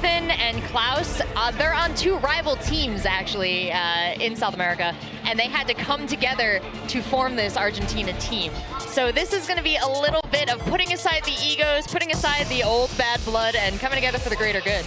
Ethan and Klaus, they're on 2 rival teams actually in South America, and they had to come together to form this Argentina team. So this is going to be a little bit of putting aside the egos, putting aside the old bad blood, and coming together for the greater good.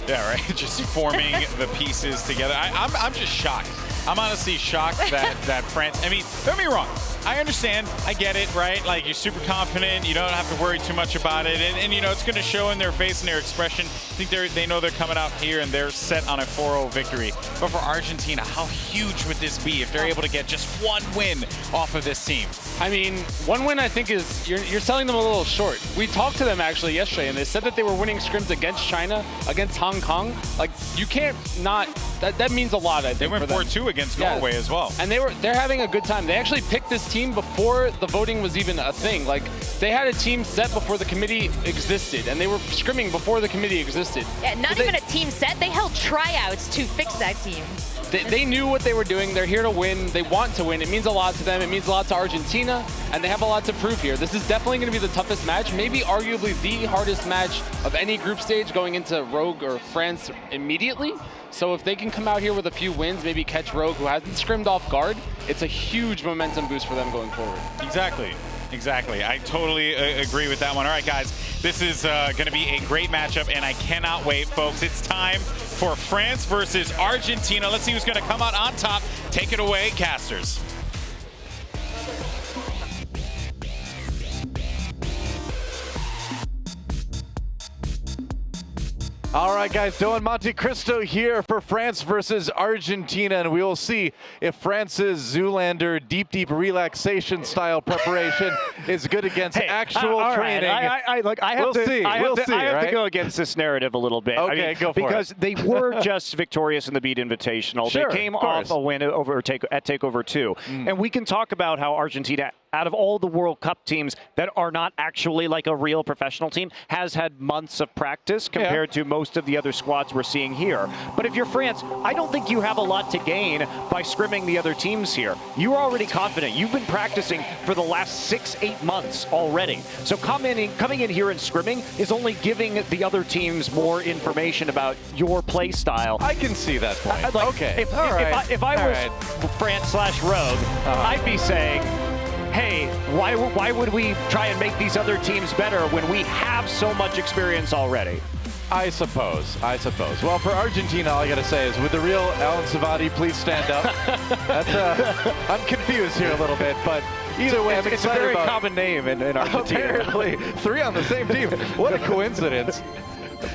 Yeah, right. Just forming the pieces together. I'm just shocked. I'm honestly shocked that France. I mean, don't get me wrong. I understand. I get it, right? Like, you're super confident. You don't have to worry too much about it. And you know, it's going to show in their face and their expression. I think they know they're coming out here and they're set on a 4-0 victory. But for Argentina, how huge would this be if they're able to get just 1 win off of this team? I mean, 1 win, I think, is you're selling them a little short. We talked to them actually yesterday, and they said that they were winning scrims against China, against Hong Kong. Like, you can't not. That means a lot, I think. They went 4-2 against Norway as well. And they're having a good time. They actually picked this team before the voting was even a thing. Like, they had a team set before the committee existed, and they were scrimming before the committee existed. Yeah, not even a team set. They held tryouts to fix that team. They knew what they were doing. They're here to win. They want to win. It means a lot to them. It means a lot to Argentina, and they have a lot to prove here. This is definitely going to be the toughest match, maybe arguably the hardest match of any group stage going into Rogue or France immediately. So if they can come out here with a few wins, maybe catch Rogue, who hasn't scrimmed off guard, it's a huge momentum boost for them going forward. Exactly. Exactly. I totally agree with that one. All right, guys, this is going to be a great matchup, and I cannot wait, folks. It's time for France versus Argentina. Let's see who's going to come out on top. Take it away, casters. All right, guys, Doan Monte Cristo here for France versus Argentina, and we will see if France's Zoolander deep relaxation style preparation is good against actual training. I have to go against this narrative a little bit. Okay, go for it. Because they were just victorious in the Beat Invitational. Sure, they came off a win at TakeOver 2. And we can talk about how Argentina, out of all the World Cup teams that are not actually like a real professional team, has had months of practice compared to most of the other squads we're seeing here. But if you're France, I don't think you have a lot to gain by scrimming the other teams here. You're already confident. You've been practicing for the last 6-8 months already. So coming in here and scrimming is only giving the other teams more information about your play style. I can see that point. Okay. If I was France/Rogue, I'd be saying, hey, why would we try and make these other teams better when we have so much experience already? I suppose. Well, for Argentina, all I got to say is, would the real Alan Savati please stand up? I'm confused here a little bit, but either way, I'm excited. It's a very common name in Argentina. Apparently, 3 on the same team. What a coincidence.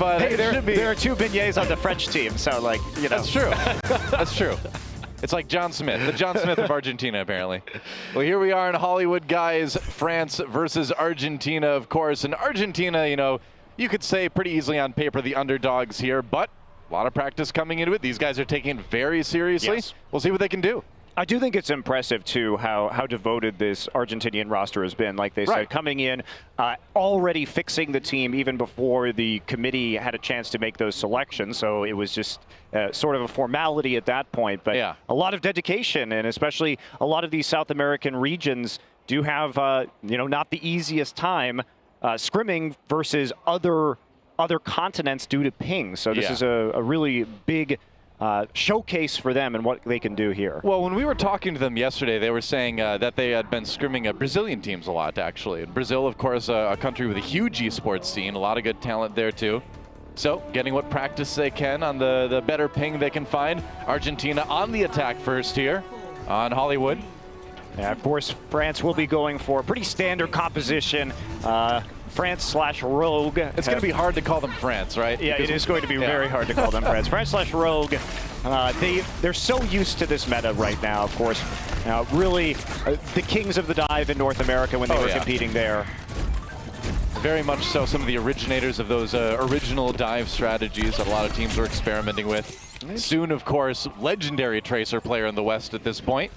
But hey, there are 2 beignets on the French team, so, like, you know. That's true. That's true. It's like John Smith, the John Smith of Argentina, apparently. Well, here we are in Hollywood, guys. France versus Argentina, of course. And Argentina, you know, you could say pretty easily on paper the underdogs here, but a lot of practice coming into it. These guys are taking it very seriously. Yes. We'll see what they can do. I do think it's impressive, too, how devoted this Argentinian roster has been. Like they said, coming in, already fixing the team even before the committee had a chance to make those selections. So it was just sort of a formality at that point. But a lot of dedication, and especially a lot of these South American regions do have, you know, not the easiest time scrimming versus other continents due to ping. So this is a really big showcase for them and what they can do here. Well, when we were talking to them yesterday, they were saying that they had been scrimming Brazilian teams a lot, actually. And Brazil, of course, a country with a huge esports scene, a lot of good talent there, too. So, getting what practice they can on the better ping they can find. Argentina on the attack first here on Hollywood. Yeah, of course, France will be going for a pretty standard composition. France/Rogue. It's going to be hard to call them France, right? Yeah, it is going to be very hard to call them France. France/Rogue, they're so used to this meta right now, of course. Really, the kings of the dive in North America when they were competing there. Very much so. Some of the originators of those original dive strategies that a lot of teams are experimenting with. Soon, of course, legendary Tracer player in the West at this point.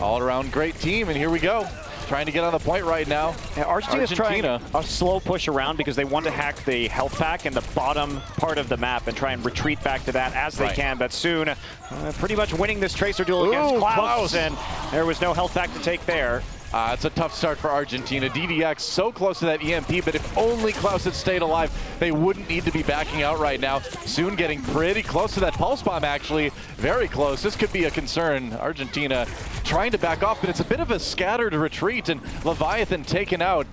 All-around great team, and here we go. Trying to get on the point right now. Yeah, Argentina's trying a slow push around because they want to hack the health pack in the bottom part of the map and try and retreat back to that as they can. But soon, pretty much winning this Tracer duel against Klaus, and there was no health pack to take there. It's a tough start for Argentina. DDX so close to that EMP, but if only Klaus had stayed alive, they wouldn't need to be backing out right now. Soon getting pretty close to that pulse bomb, actually. Very close. This could be a concern. Argentina trying to back off, but it's a bit of a scattered retreat, and Leviathan taken out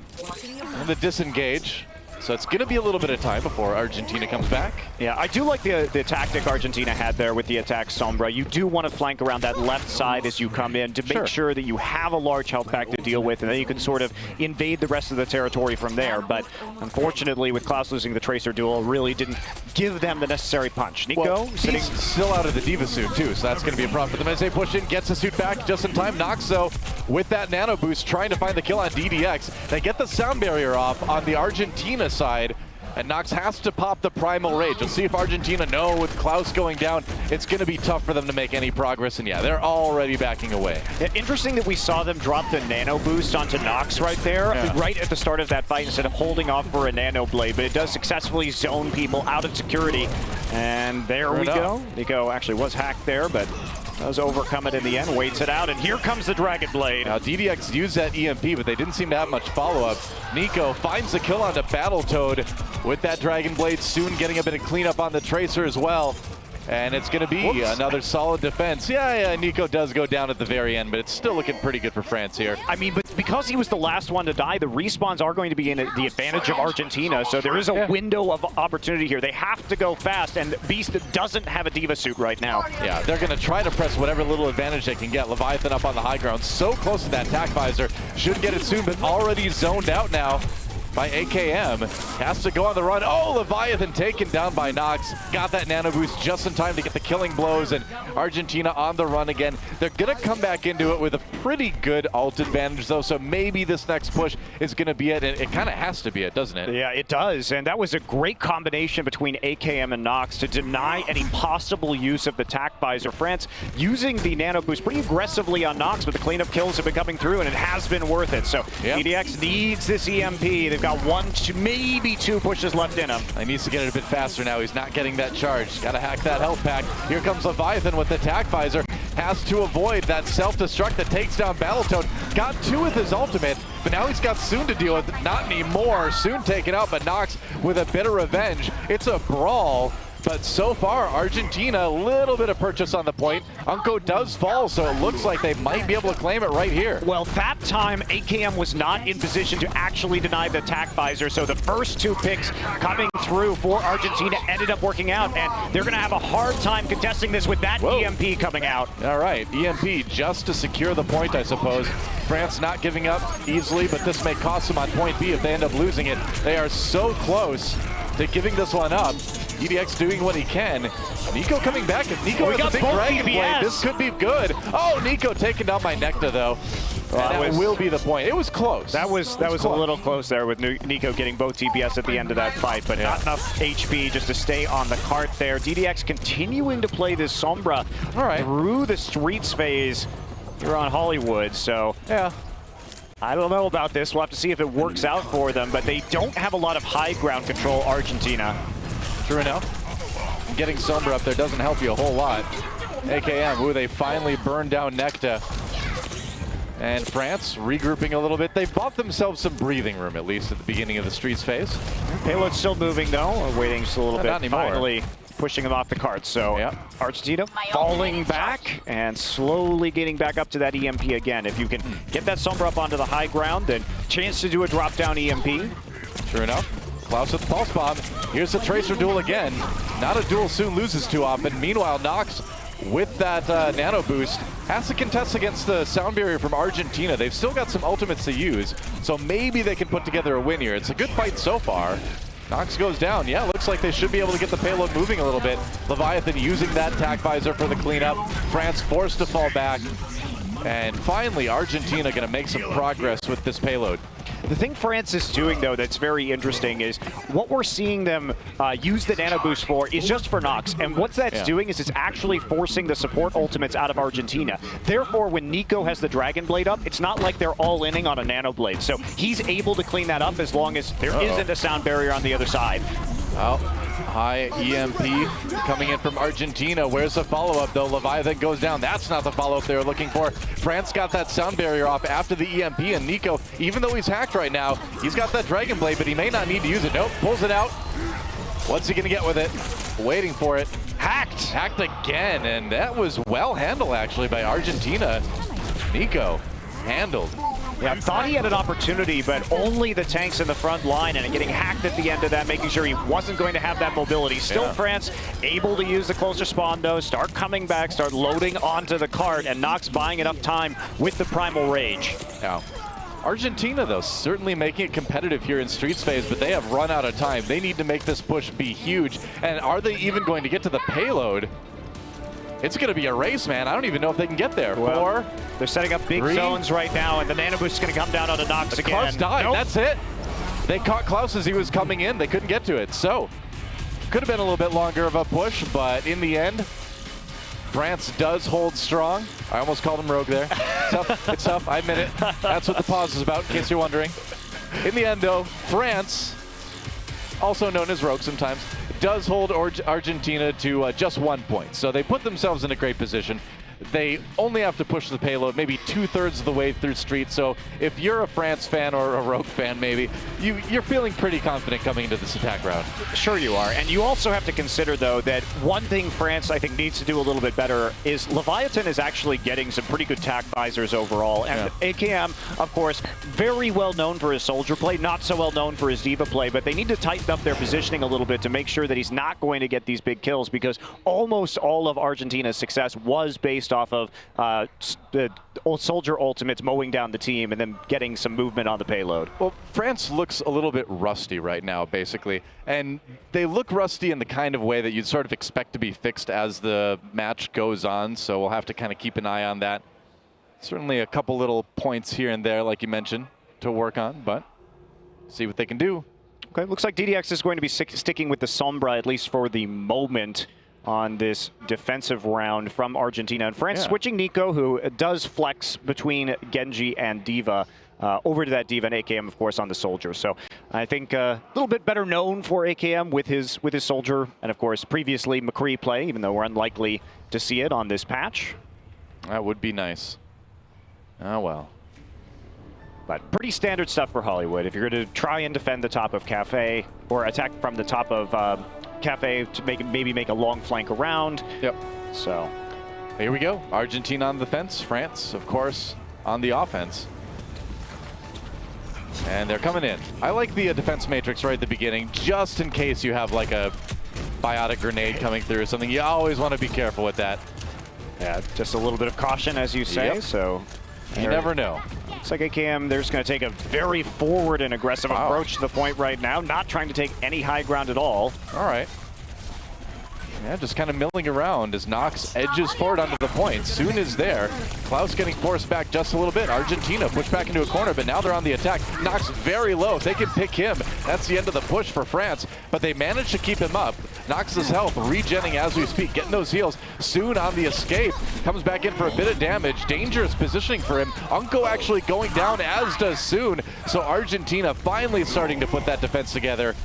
in the disengage. So it's going to be a little bit of time before Argentina comes back. Yeah, I do like the tactic Argentina had there with the attack Sombra. You do want to flank around that left side as you come in to make sure that you have a large health pack to deal with, and then you can sort of invade the rest of the territory from there. But unfortunately, with Klaus losing the Tracer duel, really didn't give them the necessary punch. Nico, well, he's still out of the D.Va suit, too, so that's going to be a problem for them. As they push in, gets the suit back just in time. Nox, though, with that nano boost, trying to find the kill on DDX. They get the sound barrier off on the Argentina side, and Nox has to pop the Primal Rage. Let's see if Argentina know with Klaus going down, it's going to be tough for them to make any progress, and yeah, they're already backing away. Yeah, interesting that we saw them drop the nano boost onto Nox right there, right at the start of that fight instead of holding off for a nano blade, but it does successfully zone people out of security, and there we go. Nico actually was hacked there, but does overcome it in the end, waits it out, and here comes the Dragon Blade. Now, DDX used that EMP, but they didn't seem to have much follow-up. Nico finds the kill onto Battletoad with that Dragon Blade, soon getting a bit of cleanup on the Tracer as well. And it's going to be another solid defense. Yeah, Nico does go down at the very end, but it's still looking pretty good for France here. I mean, but because he was the last one to die, the respawns are going to be in the advantage of Argentina, so there is a window of opportunity here. They have to go fast, and Beast doesn't have a D.Va suit right now. Yeah, they're going to try to press whatever little advantage they can get. Leviathan up on the high ground, so close to that attack visor. Should get it soon, but already zoned out now by AKM. Has to go on the run. Oh, Leviathan taken down by Nox. Got that nano boost just in time to get the killing blows, and Argentina on the run again. They're going to come back into it with a pretty good ult advantage, though, so maybe this next push is going to be it, and it kind of has to be it, doesn't it? Yeah, it does, and that was a great combination between AKM and Nox to deny any possible use of the tac visor. France using the nano boost pretty aggressively on Nox, but the cleanup kills have been coming through, and it has been worth it. So DDX needs this EMP. They've got 1, 2, maybe 2 pushes left in him. He needs to get it a bit faster now. He's not getting that charge. Got to hack that health pack. Here comes Leviathan with the attack visor. Has to avoid that self-destruct that takes down Battletoad. Got 2 with his ultimate, but now he's got Soon to deal with. Not anymore. Soon taken out, but Nox with a bit of revenge. It's a brawl. But so far, Argentina, a little bit of purchase on the point. Unko does fall, so it looks like they might be able to claim it right here. Well, that time, AKM was not in position to actually deny the attack visor, so the first 2 picks coming through for Argentina ended up working out, and they're going to have a hard time contesting this with that EMP coming out. All right, EMP just to secure the point, I suppose. France not giving up easily, but this may cost them on point B if they end up losing it. They are so close to giving this one up. DDX doing what he can. Nico coming back. If Nico has a big Dragon Blade, this could be good. Oh, Nico taken down by Necta, though. Well, that will be the point. It was close. That was a little close there with Nico getting both TPS at the end of that fight, but not enough HP just to stay on the cart there. DDX continuing to play this Sombra through the streets phase here on Hollywood, so I don't know about this. We'll have to see if it works out for them, but they don't have a lot of high ground control, Argentina. True enough. Getting Sombra up there doesn't help you a whole lot. AKM, ooh, they finally burned down Necta. And France regrouping a little bit. They bought themselves some breathing room, at least at the beginning of the streets phase. Payload's still moving, though. Waiting just a little bit. Not anymore. Finally pushing them off the cart. So Argentina falling back and slowly getting back up to that EMP again. If you can get that Sombra up onto the high ground, then chance to do a drop-down EMP. Sure enough. Klaus with the pulse bomb. Here's the Tracer duel again. Not a duel Soon loses too often. Meanwhile, Nox with that nano boost has to contest against the sound barrier from Argentina. They've still got some ultimates to use, so maybe they can put together a win here. It's a good fight so far. Nox goes down. Yeah, looks like they should be able to get the payload moving a little bit. Leviathan using that tac visor for the cleanup. France forced to fall back. And finally, Argentina going to make some progress with this payload. The thing France is doing, though, that's very interesting is what we're seeing them use the nano boost for is just for Nox. And what that's doing is it's actually forcing the support ultimates out of Argentina. Therefore, when Nico has the Dragon Blade up, it's not like they're all-inning on a nano blade. So he's able to clean that up as long as there isn't a sound barrier on the other side. Oh, high EMP coming in from Argentina. Where's the follow-up, though? Leviathan goes down. That's not the follow-up they were looking for. France got that sound barrier off after the EMP, and Nico, even though he's hacked right now, he's got that Dragon Blade, but he may not need to use it. Nope, pulls it out. What's he going to get with it? Waiting for it. Hacked! Hacked again, and that was well handled, actually, by Argentina. Nico handled. Yeah, I thought he had an opportunity, but only the tanks in the front line, and getting hacked at the end of that, making sure he wasn't going to have that mobility. Still, France able to use the closer spawn, though, start coming back, start loading onto the cart, and Nox buying enough time with the Primal Rage. Yeah. Argentina, though, certainly making it competitive here in Streets phase, but they have run out of time. They need to make this push be huge. And are they even going to get to the payload? It's going to be a race, man. I don't even know if they can get there. Well, 4, they're setting up big 3. zones right now, and the Nano Boost is going to come down onto Nox again. Klaus died. Nope. That's it. They caught Klaus as he was coming in. They couldn't get to it. So, could have been a little bit longer of a push, but in the end, France does hold strong. I almost called him rogue there. It's tough. I admit it. That's what the pause is about, in case you're wondering. In the end, though, France, also known as rogue sometimes, does hold Argentina to just 1 point. So they put themselves in a great position. They only have to push the payload maybe 2/3 of the way through Street. So if you're a France fan or a Rogue fan, maybe, you're feeling pretty confident coming into this attack round. Sure you are. And you also have to consider, though, that one thing France, I think, needs to do a little bit better is Leviathan is actually getting some pretty good tack visors overall. And AKM, of course, very well known for his soldier play, not so well known for his diva play, but they need to tighten up their positioning a little bit to make sure that he's not going to get these big kills, because almost all of Argentina's success was based off of the soldier ultimates mowing down the team and then getting some movement on the payload. Well, France looks a little bit rusty right now, basically. And they look rusty in the kind of way that you'd sort of expect to be fixed as the match goes on. So we'll have to kind of keep an eye on that. Certainly a couple little points here and there, like you mentioned, to work on, but see what they can do. Okay, looks like DDX is going to be sticking with the Sombra, at least for the moment, on this defensive round from Argentina. And France switching Nico, who does flex between Genji and Diva, over to that Diva, and AKM, of course, on the Soldier. So I think a little bit better known for AKM with his Soldier, and of course previously McCree play, even though we're unlikely to see it on this patch. That would be nice. Oh well. But pretty standard stuff for Hollywood. If you're going to try and defend the top of Cafe, or attack from the top of Cafe to maybe make a long flank around. Yep. So here we go. Argentina on the fence. France, of course, on the offense. And they're coming in. I like the defense matrix right at the beginning, just in case you have like a biotic grenade coming through or something. You always want to be careful with that. yeah, just a little bit of caution, as you say. Yep. So You never know. looks like AKM, they're just going to take a very forward and aggressive approach to the point right now, not trying to take any high ground at all. All right. Yeah, just kind of milling around as Nox edges forward onto the point. Soon is there. Klaus getting forced back just a little bit. Argentina pushed back into a corner, but now they're on the attack. Nox very low. If they can pick him, that's the end of the push for France, but they managed to keep him up. Nox's health regenning as we speak, getting those heals. Soon on the escape, comes back in for a bit of damage. Dangerous positioning for him. Unko actually going down, as does Soon. So Argentina finally starting to put that defense together,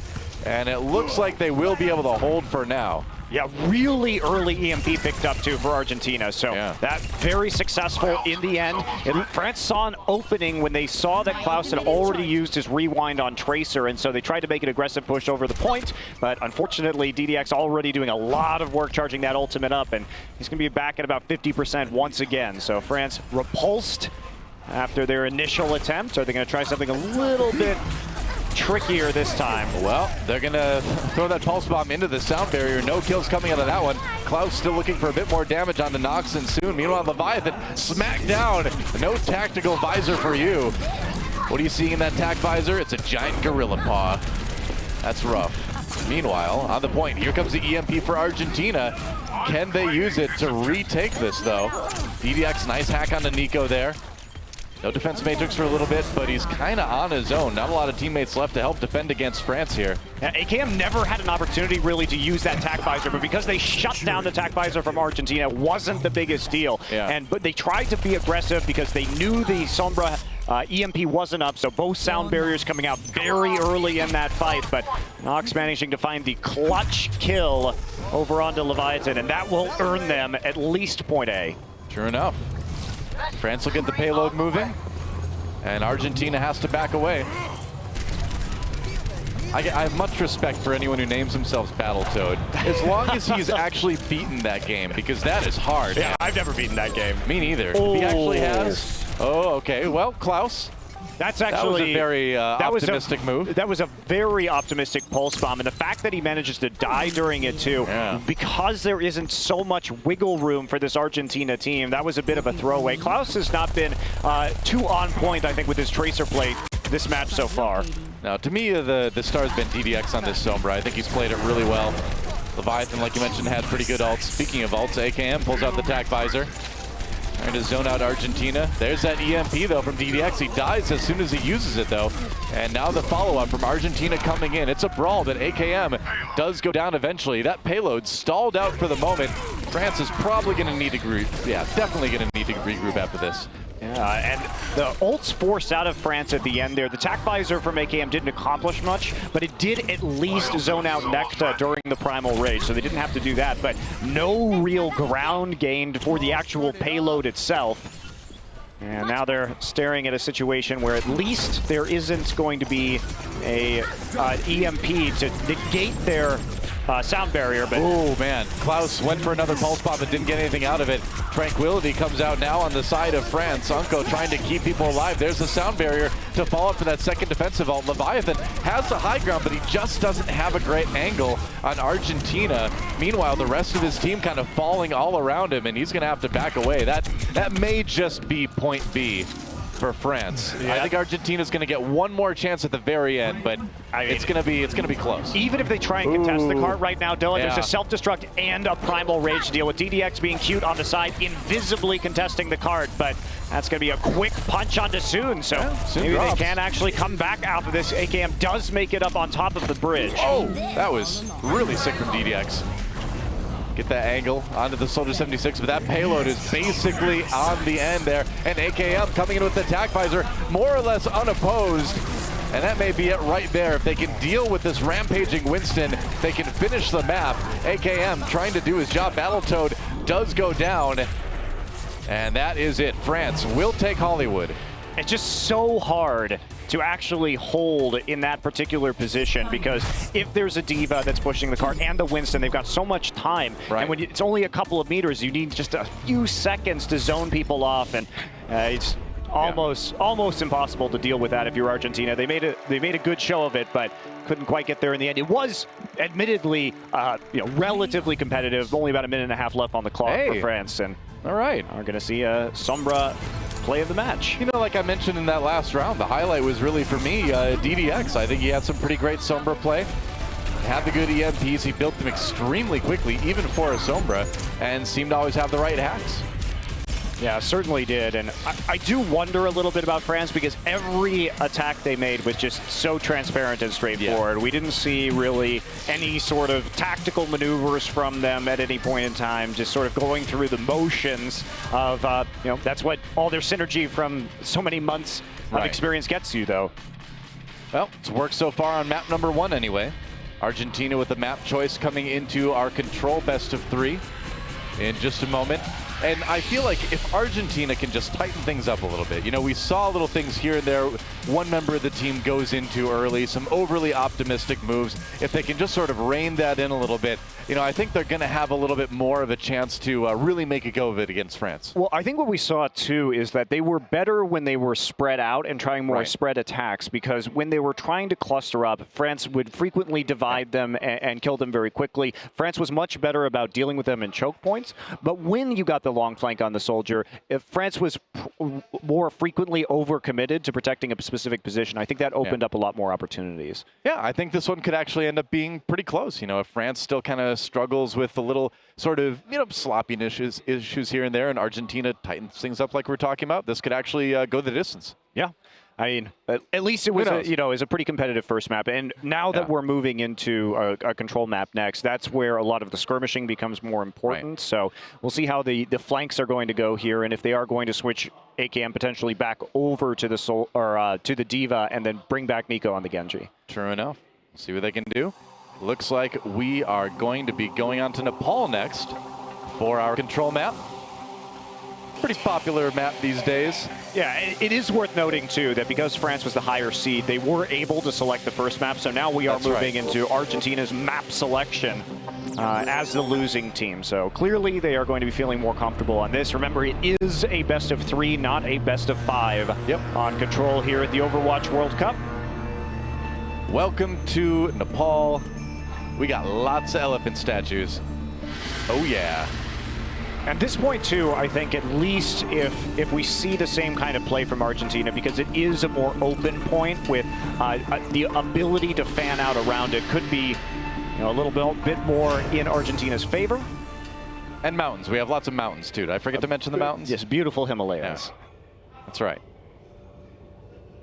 and it looks like they will be able to hold for now. Yeah, really early EMP picked up too for Argentina, so that very successful in the end. France saw an opening when they saw that Klaus had already used his rewind on Tracer, and so they tried to make an aggressive push over the point, but unfortunately DDX already doing a lot of work charging that ultimate up, and he's going to be back at about 50% once again. So France repulsed after their initial attempt. Are they going to try something a little bit trickier this time? Well, they're gonna throw that pulse bomb into the sound barrier. No kills coming out of that one. Klaus still looking for a bit more damage on the Nox and Soon. Meanwhile, Leviathan smacked down. No tactical visor for you. What are you seeing in that tac visor? It's a giant gorilla paw. That's rough. Meanwhile, on the point, here comes the EMP for Argentina. Can they use it to retake this, though? DDX, nice hack onto Nico there. No defense matrix for a little bit, but he's kind of on his own. Not a lot of teammates left to help defend against France here. Yeah, AKM never had an opportunity really to use that tac visor, but because they shut down the tac visor from Argentina, it wasn't the biggest deal. Yeah. But they tried to be aggressive because they knew the Sombra EMP wasn't up, so both sound barriers coming out very early in that fight, but Nox managing to find the clutch kill over onto Leviathan, and that will earn them at least point A. True enough. France will get the payload moving, and Argentina has to back away. I have much respect for anyone who names themselves Battletoad, as long as he's actually beaten that game, because that is hard. Yeah, I've never beaten that game. Me neither. He actually has. Oh, okay. Well, Klaus. That's actually that was a very optimistic move. That was a very optimistic pulse bomb, and the fact that he manages to die during it too, because there isn't so much wiggle room for this Argentina team, that was a bit of a throwaway. Klaus has not been too on point, I think, with his tracer plate this match so far. Now, to me, the star's been DDX on this Sombra. I think he's played it really well. Leviathan, like you mentioned, had pretty good ults. Speaking of ults, AKM pulls out the tac visor. Trying to zone out Argentina. There's that EMP, though, from DDX. He dies as soon as he uses it, though. And now the follow-up from Argentina coming in. It's a brawl, but AKM does go down eventually. That payload stalled out for the moment. France is probably going to need to regroup. Yeah, definitely going to need to regroup after this. Yeah, and the ults forced out of France at the end there. The tac visor from AKM didn't accomplish much, but it did at least zone out Necta during the primal rage, so they didn't have to do that. But no real ground gained for the actual payload itself. And now they're staring at a situation where at least there isn't going to be a EMP to negate their sound barrier, but... Oh, man. Klaus went for another pulse bomb but didn't get anything out of it. Tranquility comes out now on the side of France. Unko trying to keep people alive. There's the sound barrier to fall up for that second defensive ult. Leviathan has the high ground, but he just doesn't have a great angle on Argentina. Meanwhile, the rest of his team kind of falling all around him, and he's going to have to back away. That may just be point B for France. Yeah. I think Argentina's going to get one more chance at the very end, but I mean, it's going to be close. Even if they try and contest the cart right now, Dylan, there's a self-destruct and a primal rage deal with DDX being cute on the side, invisibly contesting the cart, but that's going to be a quick punch onto Soon, so maybe they can actually come back out of this. AKM does make it up on top of the bridge. Oh, that was really sick from DDX. Get that angle onto the Soldier 76, but that payload is basically on the end there. And AKM coming in with the tac visor, more or less unopposed. And that may be it right there. If they can deal with this rampaging Winston, they can finish the map. AKM trying to do his job. Battletoad does go down. And that is it. France will take Hollywood. It's just so hard to actually hold in that particular position, because if there's a Diva that's pushing the cart and the Winston, they've got so much time. Right. And when it's only a couple of meters, you need just a few seconds to zone people off, and it's almost impossible to deal with that if you're Argentina. They made a good show of it, but couldn't quite get there in the end. It was admittedly relatively competitive. Only about a minute and a half left on the clock for France, and all right, are going to see a Sombra play of the match. You know, like I mentioned in that last round, the highlight was really for me DDX. I think he had some pretty great Sombra play. Had the good EMPs. He built them extremely quickly, even for a Sombra, and seemed to always have the right hacks. Yeah, certainly did. And I do wonder a little bit about France, because every attack they made was just so transparent and straightforward. Yeah. We didn't see really any sort of tactical maneuvers from them at any point in time, just sort of going through the motions of, that's what all their synergy from so many months of experience gets you, though. Well, it's worked so far on map number 1 anyway. Argentina with the map choice coming into our control best of 3 in just a moment. And I feel like if Argentina can just tighten things up a little bit, we saw little things here and there. One member of the team goes in too early, some overly optimistic moves. If they can just sort of rein that in a little bit, I think they're going to have a little bit more of a chance to really make a go of it against France. Well, I think what we saw too is that they were better when they were spread out and trying more spread attacks, because when they were trying to cluster up, France would frequently divide them and kill them very quickly. France was much better about dealing with them in choke points, but when you got the long flank on the Soldier, if France was more frequently overcommitted to protecting a specific position, I think that opened up a lot more opportunities. Yeah, I think this one could actually end up being pretty close. If France still kind of struggles with a little sort of, sloppiness issues here and there, and Argentina tightens things up like we're talking about, this could actually go the distance. Yeah. I mean, at least it was a pretty competitive first map. And now that we're moving into a control map next, that's where a lot of the skirmishing becomes more important. Right. So we'll see how the flanks are going to go here, and if they are going to switch AKM potentially back over to the to the D.Va and then bring back Nico on the Genji. True enough. See what they can do. Looks like we are going to be going on to Nepal next for our control map. Pretty popular map these days. Yeah, it is worth noting, too, that because France was the higher seed, they were able to select the first map. So now we are moving into Argentina's map selection as the losing team. So clearly they are going to be feeling more comfortable on this. Remember, it is a best of 3, not a best of 5 on Control here at the Overwatch World Cup. Welcome to Nepal. We got lots of elephant statues. Oh, yeah. At this point, too, I think at least if we see the same kind of play from Argentina, because it is a more open point with the ability to fan out around it, could be a little bit more in Argentina's favor. And mountains. We have lots of mountains, too. Did I forget to mention the mountains? Yes, beautiful Himalayas. Yeah. That's right.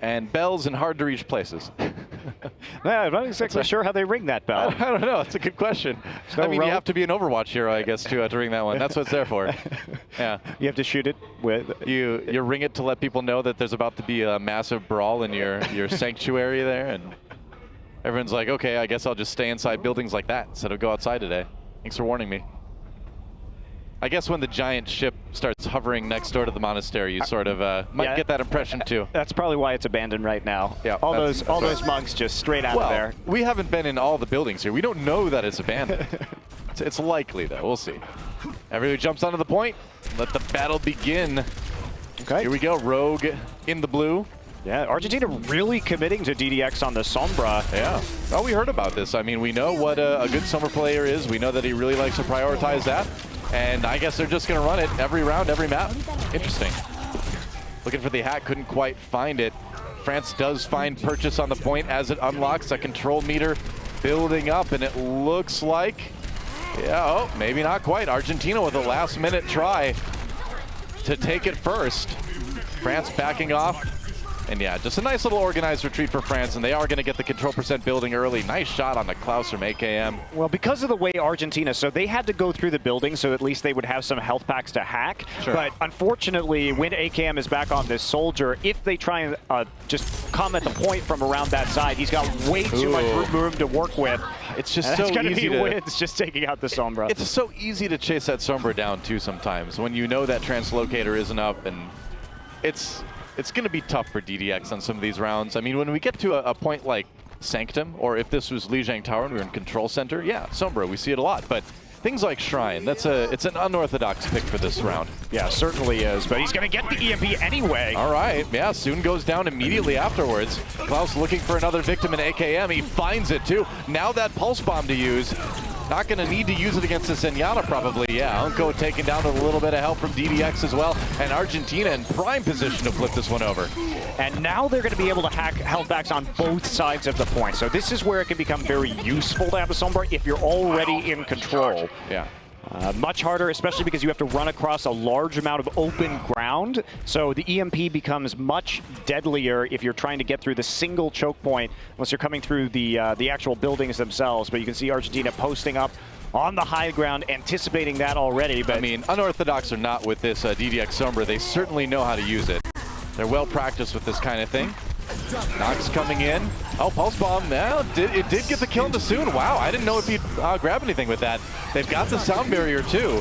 And bells in hard-to-reach places. Yeah, I'm not exactly sure how they ring that bell. I don't know. It's a good question. No, I mean, you have to be an Overwatch hero, I guess, to ring that one. That's what it's there for. Yeah. You have to shoot it with... You ring it to let people know that there's about to be a massive brawl in your sanctuary there, and everyone's like, okay, I guess I'll just stay inside buildings like that instead of go outside today. Thanks for warning me. I guess when the giant ship starts hovering next door to the monastery, you sort of might get that impression too. That's probably why it's abandoned right now. Yeah, all those monks just straight out of there. We haven't been in all the buildings here. We don't know that it's abandoned. It's likely though. We'll see. Everybody jumps onto the point. Let the battle begin. Okay. Here we go. Rogue in the blue. Yeah, Argentina really committing to DDX on the Sombra. Yeah. Oh, we heard about this. I mean, we know what a good Sombra player is. We know that he really likes to prioritize that. And I guess they're just going to run it every round, every map. Interesting. Looking for the hack, couldn't quite find it. France does find purchase on the point as it unlocks a control meter building up, and it looks like, maybe not quite. Argentina with a last-minute try to take it first. France backing off. And yeah, just a nice little organized retreat for France, and they are going to get the control percent building early. Nice shot on the Klaus from AKM. Well, because of the way Argentina, so they had to go through the building, so at least they would have some health packs to hack. Sure. But unfortunately, when AKM is back on this soldier, if they try and just come at the point from around that side, he's got way too much room to work with. It's just so easy to wins just taking out the Sombra. It's so easy to chase that Sombra down too sometimes when you know that translocator isn't up, and it's going to be tough for DDX on some of these rounds. I mean, when we get to a point like Sanctum, or if this was Lijiang Tower and we were in Control Center, yeah, Sombra, we see it a lot. But things like Shrine, it's an unorthodox pick for this round. Yeah, certainly is. But he's going to get the EMP anyway. All right. Yeah, soon goes down immediately afterwards. Klaus looking for another victim in AKM. He finds it, too. Now that Pulse Bomb to use. Not going to need to use it against the Zenyatta, probably. Yeah, Unko taken down with a little bit of help from DDX as well. And Argentina in prime position to flip this one over. And now they're going to be able to hack health backs on both sides of the point. So this is where it can become very useful to have a Sombra if you're already in control. Yeah. Much harder, especially because you have to run across a large amount of open ground. So the EMP becomes much deadlier if you're trying to get through the single choke point, unless you're coming through the actual buildings themselves. But you can see Argentina posting up on the high ground, anticipating that already. But I mean, unorthodox or not with this DDX Sombra, they certainly know how to use it. They're well practiced with this kind of thing. Nox coming in. Oh, Pulse Bomb. Yeah, it did get the kill into Soon. Wow, I didn't know if he'd grab anything with that. They've got the sound barrier, too.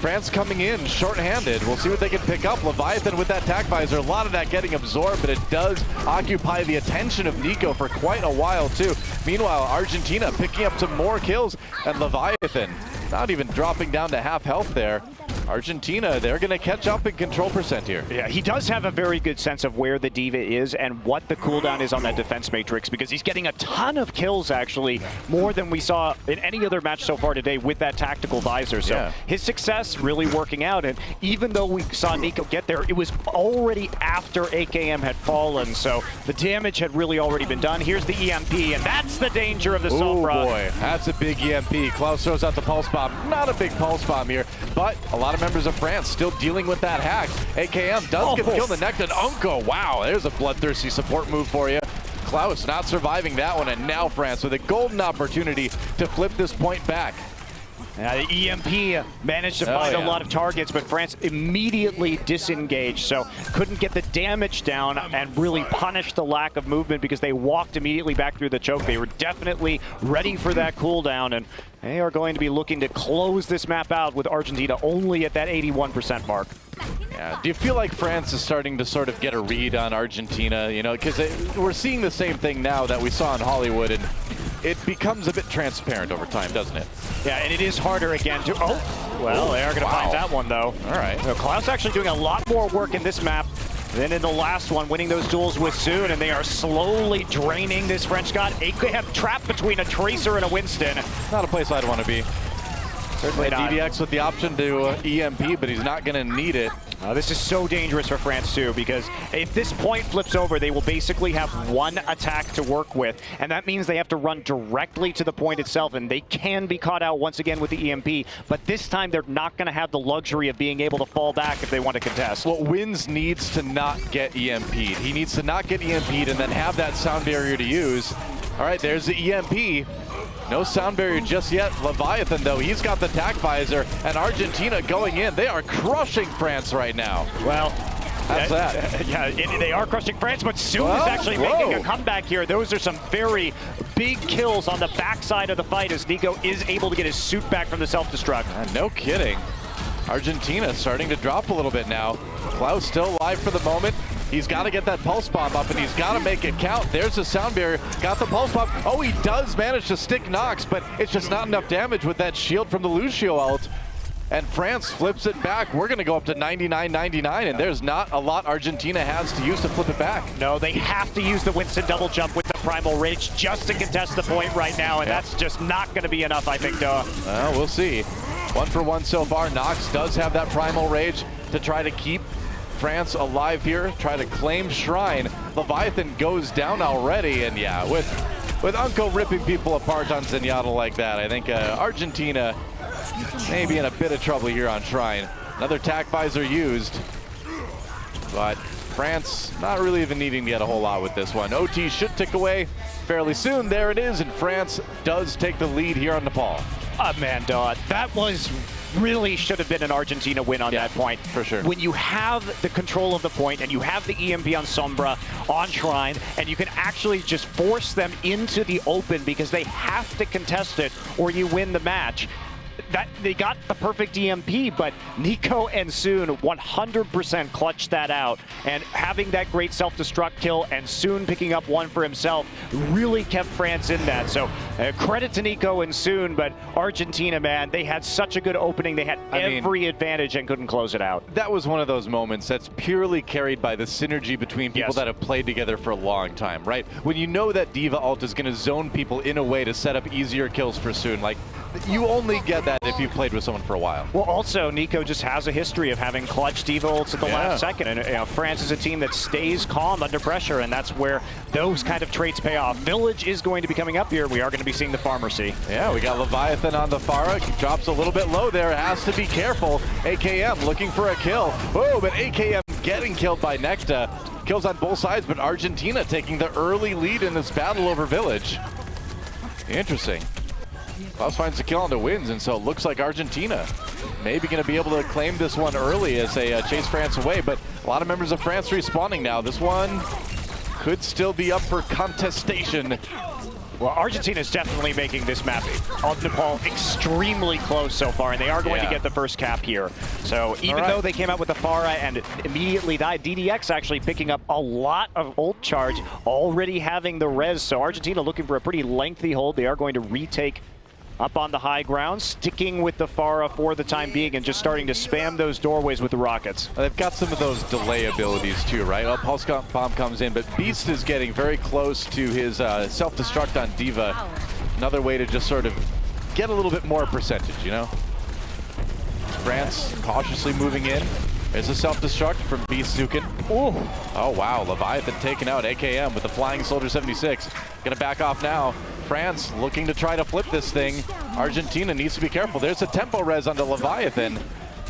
France coming in short-handed. We'll see what they can pick up. Leviathan with that tac visor. A lot of that getting absorbed, but it does occupy the attention of Nico for quite a while, too. Meanwhile, Argentina picking up some more kills, and Leviathan not even dropping down to half health there. Argentina, they're going to catch up in control percent here. Yeah, he does have a very good sense of where the D.Va is and what the cooldown is on that defense matrix, because he's getting a ton of kills, actually, more than we saw in any other match so far today with that tactical visor. So his success really working out, and even though we saw Nico get there, it was already after AKM had fallen, so the damage had really already been done. Here's the EMP, and that's the danger of the Sombra. Oh boy, that's a big EMP. Klaus throws out the Pulse Bomb. Not a big Pulse Bomb here. but a lot of members of France still dealing with that hack. AKM does get killed in the neck, and Unko, wow, there's a bloodthirsty support move for you. Klaus not surviving that one, and now France with a golden opportunity to flip this point back. The EMP managed to find a lot of targets, but France immediately disengaged, so couldn't get the damage down and really punish the lack of movement because they walked immediately back through the choke. They were definitely ready for that cooldown, and they are going to be looking to close this map out with Argentina only at that 81% mark. Yeah. Do you feel like France is starting to sort of get a read on Argentina? You know, because we're seeing the same thing now that we saw in Hollywood, and it becomes a bit transparent over time, doesn't it? Yeah, and it is harder again to... Oh, well, they are going to find that one, though. All right. So Klaus actually doing a lot more work in this map than in the last one, winning those duels with Soon, and they are slowly draining this French god. AKM trapped between a Tracer and a Winston. Not a place I'd want to be. Certainly DDX with the option to EMP, but he's not going to need it. This is so dangerous for France, too, because if this point flips over, they will basically have one attack to work with, and that means they have to run directly to the point itself, and they can be caught out once again with the EMP, but this time they're not going to have the luxury of being able to fall back if they want to contest. Well, Wins needs to not get EMP'd. He needs to not get EMP'd and then have that sound barrier to use. All right, there's the EMP. No sound barrier just yet. Leviathan, though, he's got the tac visor, and Argentina going in. They are crushing France right now. Well, how's that? Yeah, they are crushing France, but Soon is actually making a comeback here. Those are some very big kills on the backside of the fight as Nico is able to get his suit back from the self-destruct. No kidding. Argentina starting to drop a little bit now. Klaus still alive for the moment. He's got to get that pulse bomb up, and he's got to make it count. There's the sound barrier. Got the pulse bomb. Oh, he does manage to stick Nox, but it's just not enough damage with that shield from the Lucio ult. And France flips it back. We're going to go up to 99-99, and there's not a lot Argentina has to use to flip it back. No, they have to use the Winston double jump with the Primal Rage just to contest the point right now, and that's just not going to be enough, I think, Noah. Well, we'll see. 1 for 1 so far. Nox does have that Primal Rage to try to keep France alive here, try to claim Shrine. Leviathan goes down already, and yeah, with Unko ripping people apart on Zenyatta like that, I think Argentina may be in a bit of trouble here on Shrine. Another tac visor used, but France not really even needing to get a whole lot with this one. OT should tick away fairly soon. There it is, and France does take the lead here on Nepal. Amanda, that was really should have been an Argentina win on that point. For sure. When you have the control of the point and you have the EMP on Sombra, on Shrine, and you can actually just force them into the open because they have to contest it or you win the match. That they got the perfect EMP, but Nico and Soon 100% clutched that out, and having that great self-destruct kill and Soon picking up one for himself really kept France in that. So credit to Nico and Soon, but Argentina, man, they had such a good opening. They had every advantage and couldn't close it out. That was one of those moments that's purely carried by the synergy between people that have played together for a long time, right? When you know that Diva ult is going to zone people in a way to set up easier kills for Soon, like, you only get that if you've played with someone for a while. Well, also, Nico just has a history of having clutch Diva ults at the last second. And you know, France is a team that stays calm under pressure, and that's where those kind of traits pay off. Village is going to be coming up here. We are going to be seeing the Pharmacy. Yeah, we got Leviathan on the Pharah. He drops a little bit low there. Has to be careful. AKM looking for a kill. Oh, but AKM getting killed by Necta. Kills on both sides, but Argentina taking the early lead in this battle over Village. Interesting. Klaus finds the kill on the Wins, and so it looks like Argentina maybe going to be able to claim this one early as they chase France away, but a lot of members of France respawning now. This one could still be up for contestation. Well, Argentina is definitely making this map of Nepal extremely close so far, and they are going to get the first cap here. So even though they came out with the Pharah and immediately died, DDX actually picking up a lot of ult charge, already having the res. So Argentina looking for a pretty lengthy hold. They are going to retake up on the high ground, sticking with the Pharah for the time being and just starting to spam those doorways with the rockets. They've got some of those delay abilities too, right? Well, Pulse Bomb comes in, but Beast is getting very close to his self-destruct on Diva. Another way to just sort of get a little bit more percentage, you know? France cautiously moving in. There's a self-destruct from Beast Zukin. Oh wow, Leviathan taken out. AKM with the Flying Soldier 76. Gonna back off now. France looking to try to flip this thing. Argentina needs to be careful. There's a tempo res onto Leviathan.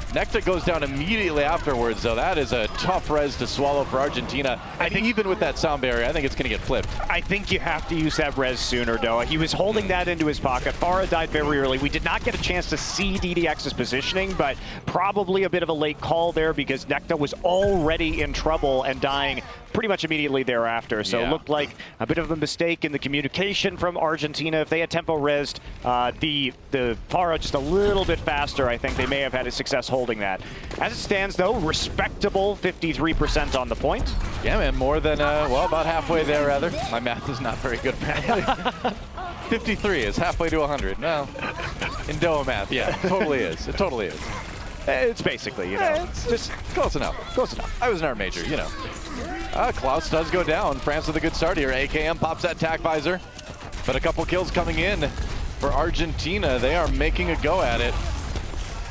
Necta goes down immediately afterwards, so that is a tough res to swallow for Argentina. I think even with that sound barrier, I think it's going to get flipped. I think you have to use that res sooner, Doa. He was holding that into his pocket. Farah died very early. We did not get a chance to see DDX's positioning, but probably a bit of a late call there because Necta was already in trouble and dying pretty much immediately thereafter. So it looked like a bit of a mistake in the communication from Argentina. If they had tempo resed the Farah just a little bit faster, I think they may have had a success holding that. As it stands, though, respectable 53% on the point. Yeah, man, more than, well, about halfway there, rather. My math is not very good, apparently. 53 is halfway to 100. No, in Doa math, yeah, it totally is. It totally is. It's basically, you know. It's just close enough. Close enough. I was an art major, you know. Klaus does go down. France with a good start here. AKM pops that tack visor. But a couple kills coming in for Argentina. They are making a go at it.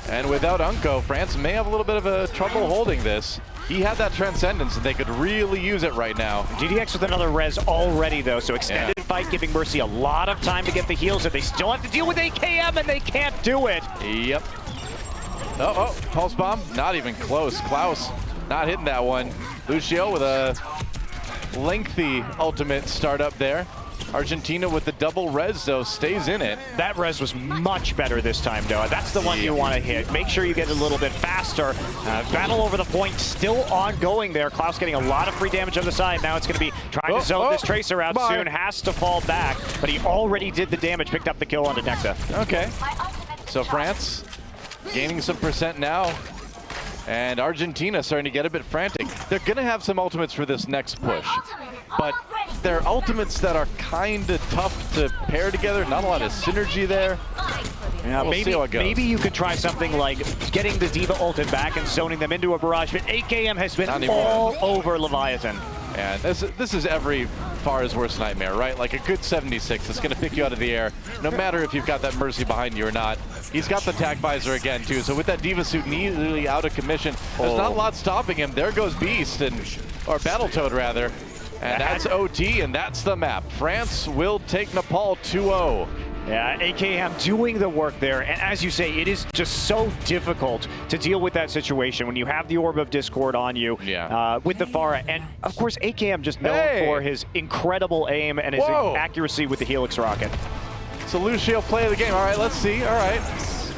And without Unko, France may have a little bit of a trouble holding this. He had that transcendence, and they could really use it right now. DDX with another res already, though, so extended fight, giving Mercy a lot of time to get the heals, and they still have to deal with AKM, and they can't do it. Yep. Oh, pulse bomb, not even close. Klaus not hitting that one. Lucio with a lengthy ultimate startup there. Argentina with the double res, though, stays in it. That res was much better this time, Doa. That's the one you want to hit. Make sure you get a little bit faster. Battle over the point still ongoing there. Klaus getting a lot of free damage on the side. Now it's going to be trying to zone this Tracer out soon. Has to fall back, but he already did the damage, picked up the kill onto Necta. Okay. So France gaining some percent now. And Argentina starting to get a bit frantic. They're going to have some ultimates for this next push. But they're ultimates that are kind of tough to pair together. Not a lot of synergy there. Yeah, we'll see how it goes. Maybe you could try something like getting the Diva ulted back and zoning them into a barrage, but AKM has been all over Leviathan. And this is every Farah's worst nightmare, right? Like a good 76 that's going to pick you out of the air, no matter if you've got that Mercy behind you or not. He's got the tack visor again, too. So with that Diva suit nearly out of commission, there's not a lot stopping him. There goes Beast, or Battletoad, rather. And that's OT, and that's the map. France will take Nepal 2-0. Yeah, AKM doing the work there, and as you say, it is just so difficult to deal with that situation when you have the Orb of Discord on you with the Farah, and of course AKM just known for his incredible aim and his accuracy with the Helix rocket. So Lucio play the game. All right, let's see. All right,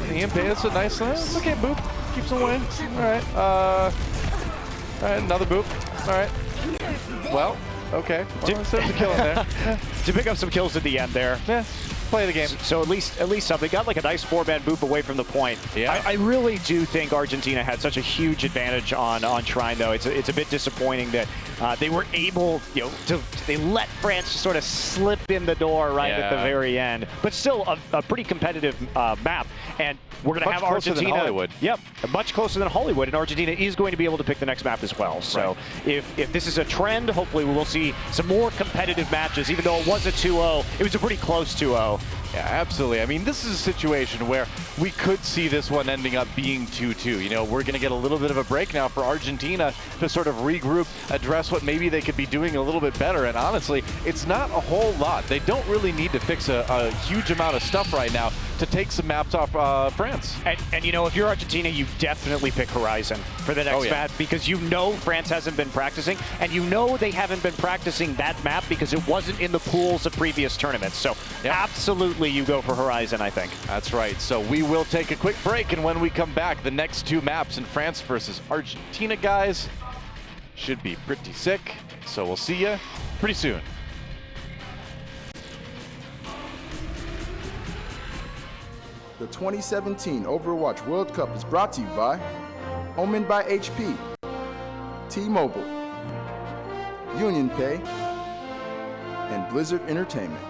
EMP, that's a nice one. It's okay, boop. Keeps him away. All right, another boop. All right. Well, okay. Well, there's a kill in there. To pick up some kills at the end there. Yeah. Play the game. So at least something. Got like a nice 4-man boop away from the point. Yeah. I really do think Argentina had such a huge advantage on Shrine, though. It's a bit disappointing that they were able, they let France sort of slip in the door at the very end. But still a pretty competitive map. And we're going to have Argentina. Than Hollywood. Yep, much closer than Hollywood. And Argentina is going to be able to pick the next map as well. So if this is a trend, hopefully we will see some more competitive matches. Even though it was a 2-0, it was a pretty close 2-0. Yeah, absolutely. I mean, this is a situation where we could see this one ending up being 2-2. We're going to get a little bit of a break now for Argentina to sort of regroup, address what maybe they could be doing a little bit better. And honestly, it's not a whole lot. They don't really need to fix a huge amount of stuff right now to take some maps off France. And if you're Argentina, you definitely pick Horizon for the next map because France hasn't been practicing, and they haven't been practicing that map because it wasn't in the pools of previous tournaments. So absolutely you go for Horizon, I think. That's right. So we will take a quick break, and when we come back, the next two maps in France versus Argentina, guys, should be pretty sick. So we'll see you pretty soon. The 2017 Overwatch World Cup is brought to you by Omen by HP, T-Mobile, Union Pay, and Blizzard Entertainment.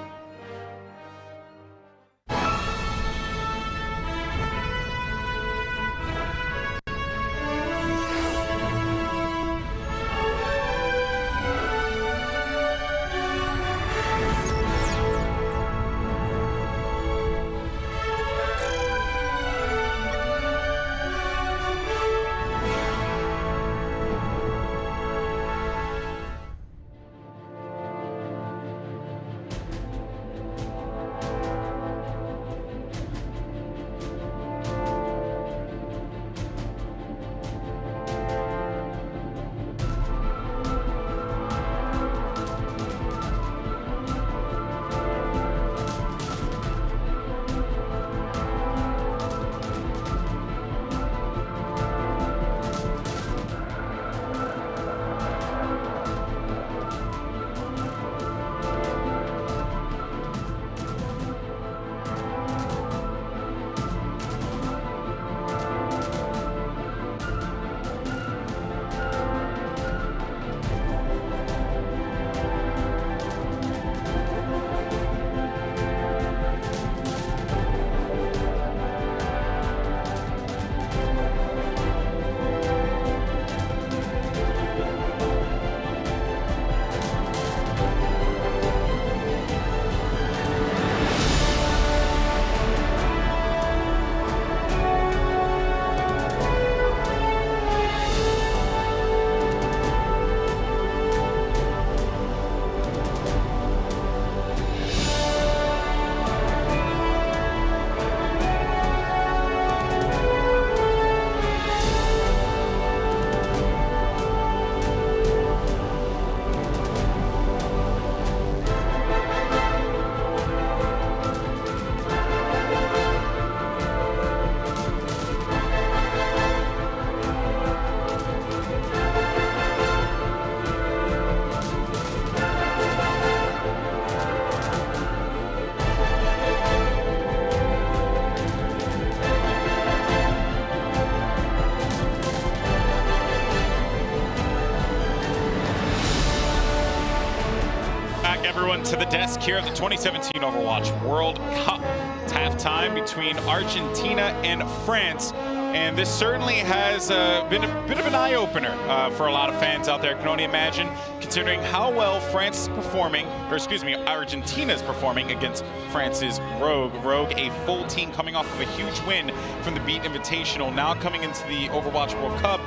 everyone to the desk here at the 2017 Overwatch World Cup. It's halftime between Argentina and France. And this certainly has been a bit of an eye-opener for a lot of fans out there. I can only imagine, considering how well France is performing, or excuse me, Argentina is performing against France's Rogue. Rogue, a full team coming off of a huge win from the Beat Invitational, now coming into the Overwatch World Cup.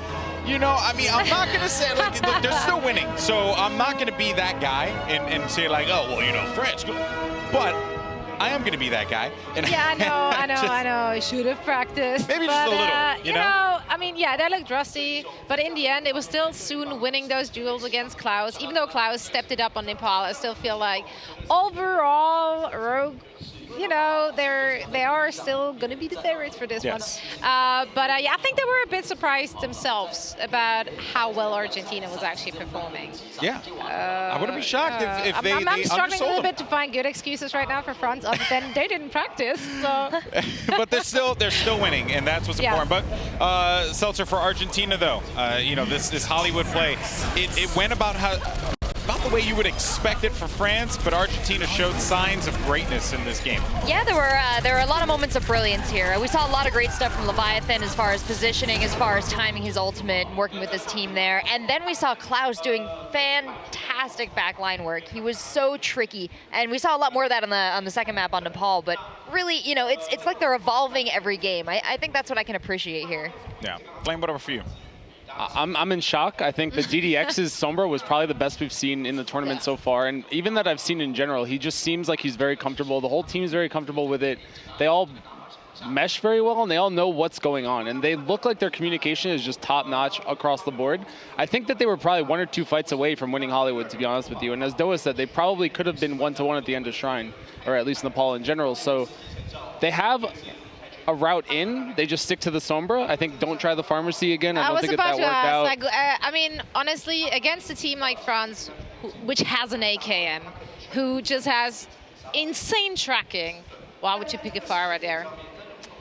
You know, I mean, I'm not going to say, like, they're still winning, so I'm not going to be that guy and say, like, oh, well, you know, France. But I am going to be that guy. And yeah, I know. I should have practiced. Maybe just a little, you know? I mean, yeah, they looked rusty, but in the end, it was still soon winning those duels against Klaus. Even though Klaus stepped it up on Nepal, I still feel like overall, Rogue, you know, they are still going to be the favorites for this one. But yeah, I think they were a bit surprised themselves about how well Argentina was actually performing. Yeah, I wouldn't be shocked if they I'm struggling a little them. bit to find good excuses right now for France, other than they didn't practice. So. But they're still winning, and that's what's important. But Seltzer, for Argentina, though, you know, this Hollywood play, it went about the way you would expect it for France, but Argentina showed signs of greatness in this game. Yeah, there were a lot of moments of brilliance here. We saw a lot of great stuff from Leviathan as far as positioning, as far as timing his ultimate, and working with his team there. And then we saw Klaus doing fantastic backline work. He was so tricky, and we saw a lot more of that on the second map on Nepal. But really, you know, it's like they're evolving every game. I think that's what I can appreciate here. Yeah, Flame, whatever for you. I'm in shock. I think the DDX's Sombra was probably the best we've seen in the tournament so far. And even that I've seen in general, he just seems like he's very comfortable. The whole team is very comfortable with it. They all mesh very well, and they all know what's going on. And they look like their communication is just top-notch across the board. I think that they were probably 1 or 2 fights away from winning Hollywood, to be honest with you. And as Doa said, they probably could have been 1-1 at the end of Shrine, or at least Nepal in general. So they have a route in, they just stick to the Sombra. I think don't try the Pharmacy again. I don't think that worked out. Like, I mean, honestly, against a team like France, which has an AKM, who just has insane tracking, why would you pick a Pharah there?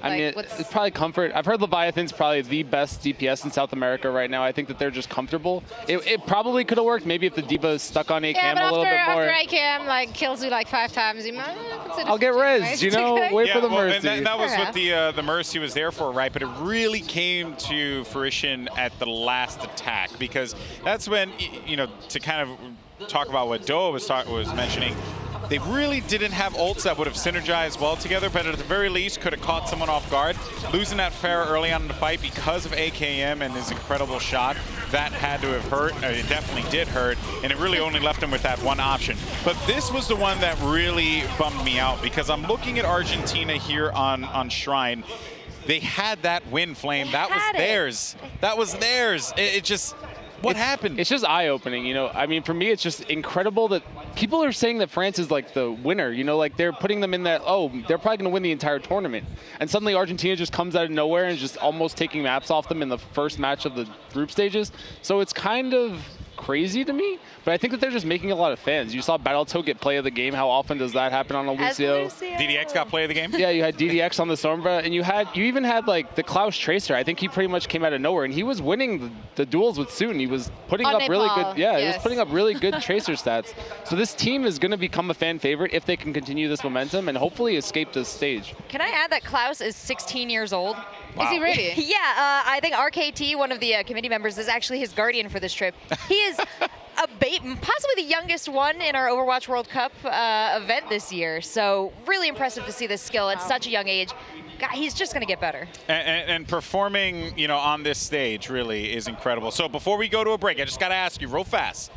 I mean, it's probably comfort. I've heard Leviathan's probably the best DPS in South America right now. I think that they're just comfortable. It probably could have worked maybe if the D.Va is stuck on AKM a little bit more. After AKM like kills you like 5 times, you might consider I'll get rezzed, you know? Wait for the Mercy. And that was what the Mercy was there for, right? But it really came to fruition at the last attack, because that's when, you know, to kind of talk about what Doa was mentioning, they really didn't have ults that would have synergized well together, but at the very least could have caught someone off guard. Losing that Pharah early on in the fight because of AKM and his incredible shot, that had to have hurt. It definitely did hurt, and it really only left him with that one option. But this was the one that really bummed me out, because I'm looking at Argentina here on Shrine. They had that win, Flame. That was theirs. That was theirs. It just... What happened? It's just eye-opening, you know. I mean, for me, it's just incredible that people are saying that France is like the winner, you know, like they're putting them in that, oh, they're probably going to win the entire tournament. And suddenly Argentina just comes out of nowhere and just almost taking maps off them in the first match of the group stages. So it's kind of crazy to me, but I think that they're just making a lot of fans. You saw Battletoad get play of the game. How often does that happen on a Lucio? DDX got play of the game? Yeah, you had DDX on the Sombra, and you even had like the Klaus Tracer. I think he pretty much came out of nowhere, and he was winning the duels with Soon. He was putting up really good, he was putting up really good Tracer stats. So this team is going to become a fan favorite if they can continue this momentum and hopefully escape this stage. Can I add that Klaus is 16 years old? Wow. Is he really? Yeah, I think RKT, one of the committee members, is actually his guardian for this trip. He is possibly the youngest one in our Overwatch World Cup event this year. So really impressive to see this skill at such a young age. God, he's just going to get better. And performing, you know, on this stage really is incredible. So before we go to a break, I just got to ask you real fast,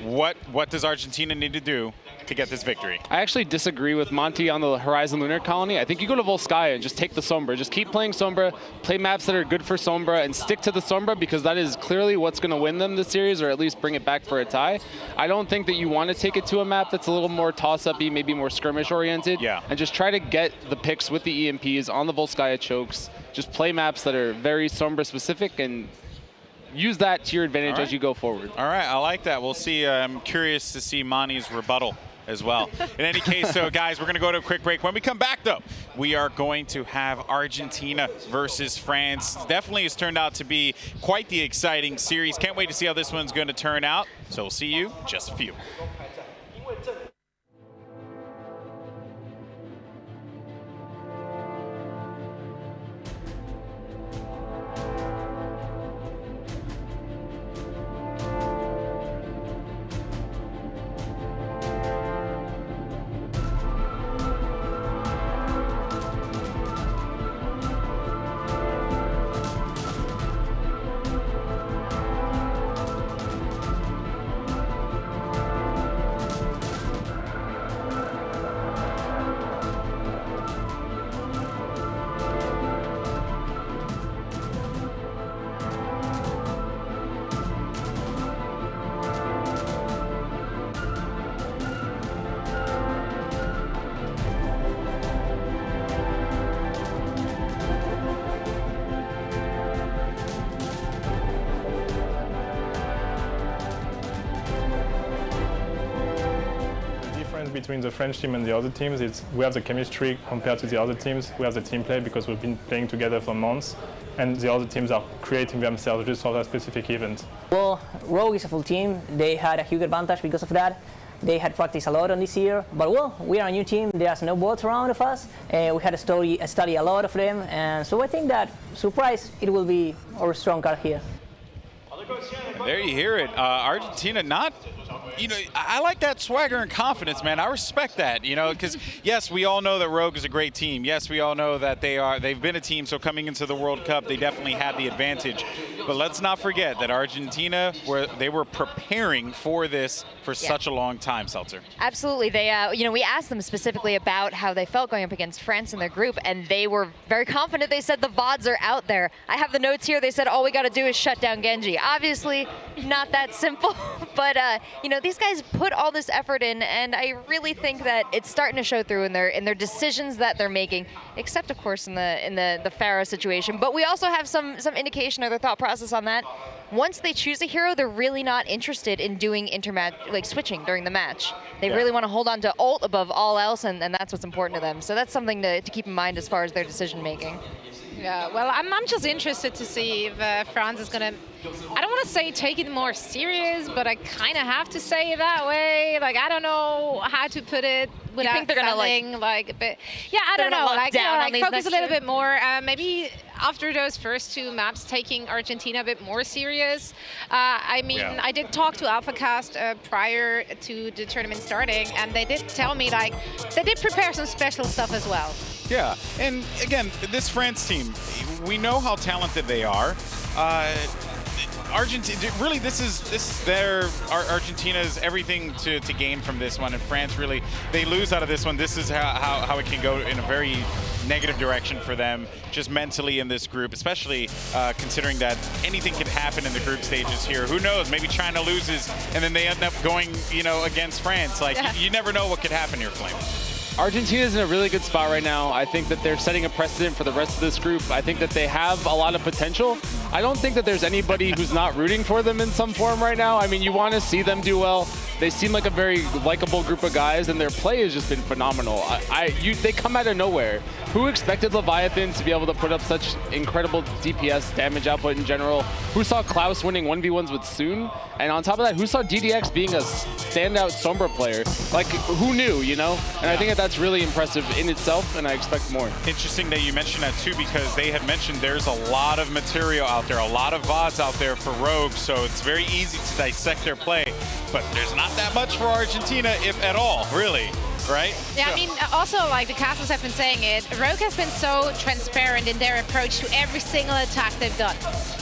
what does Argentina need to do to get this victory? I actually disagree with Monty on the Horizon Lunar Colony. I think you go to Volskaya and just take the Sombra. Just keep playing Sombra, play maps that are good for Sombra, and stick to the Sombra, because that is clearly what's going to win them this series, or at least bring it back for a tie. I don't think that you want to take it to a map that's a little more toss-up-y, maybe more skirmish-oriented, and just try to get the picks with the EMPs on the Volskaya chokes. Just play maps that are very Sombra-specific and use that to your advantage as you go forward. All right, I like that. We'll see. I'm curious to see Mani's rebuttal as well. In any case, so guys, we're going to go to a quick break. When we come back, though, we are going to have Argentina versus France. Definitely has turned out to be quite the exciting series. Can't wait to see how this one's going to turn out. So we'll see you in just a few. between the French team and the other teams. We have the chemistry compared to the other teams. We have the team play because we've been playing together for months, and the other teams are creating themselves just for that specific event. Well, Rogue is a full team. They had a huge advantage because of that. They had practiced a lot on this year, but well, we are a new team. There's no bots around of us. We had to study a lot of them, and so I think that, surprise, it will be our strong card here. There you hear it. Argentina not, I like that swagger and confidence, man. I respect that, because yes, we all know that Rogue is a great team. Yes, we all know that they've been a team, so coming into the World Cup, they definitely had the advantage. But let's not forget that Argentina, they were preparing for this for such a long time, Seltzer. Absolutely. They, we asked them specifically about how they felt going up against France in their group, and they were very confident. They said the VODs are out there. I have the notes here. They said all we got to do is shut down Genji. Obviously, not that simple, but these guys put all this effort in, and I really think that it's starting to show through in their decisions that they're making, except of course in the Pharah situation. But we also have some indication of their thought process on that. Once they choose a hero, they're really not interested in doing switching during the match. They really want to hold on to ult above all else, and that's what's important to them. So that's something to keep in mind as far as their decision making. Yeah, well, I'm just interested to see if France is going to, I don't want to say take it more serious, but I kind of have to say it that way. Like, I don't know how to put it without think they're gonna, sounding like a bit, yeah, I don't know, focus a little bit more. Maybe after those first two maps, taking Argentina a bit more serious. I mean, I did talk to AlphaCast prior to the tournament starting, and they did tell me, like, they did prepare some special stuff as well. Yeah, and again, this France team, we know how talented they are. Argentina, really, this is their Argentina's everything to gain from this one. And France, really, they lose out of this one. This is how it can go in a very negative direction for them, just mentally in this group, especially considering that anything can happen in the group stages here. Who knows? Maybe China loses, and then they end up going, against France. Like, you never know what could happen here, Flame. Argentina's in a really good spot right now. I think that they're setting a precedent for the rest of this group. I think that they have a lot of potential. I don't think that there's anybody who's not rooting for them in some form right now. I mean, you want to see them do well. They seem like a very likable group of guys, and their play has just been phenomenal. They come out of nowhere. Who expected Leviathan to be able to put up such incredible DPS, damage output in general? Who saw Klaus winning 1v1s with Soon? And on top of that, who saw DDX being a standout Sombra player? Like, who knew, And I think that's really impressive in itself, and I expect more. Interesting that you mentioned that too, because they had mentioned there's a lot of material out there, a lot of VODs out there for Rogue, so it's very easy to dissect their play, but there's not that much for Argentina, if at all, really. Right? Yeah, I mean, also, like the casters have been saying it, Rogue has been so transparent in their approach to every single attack they've done.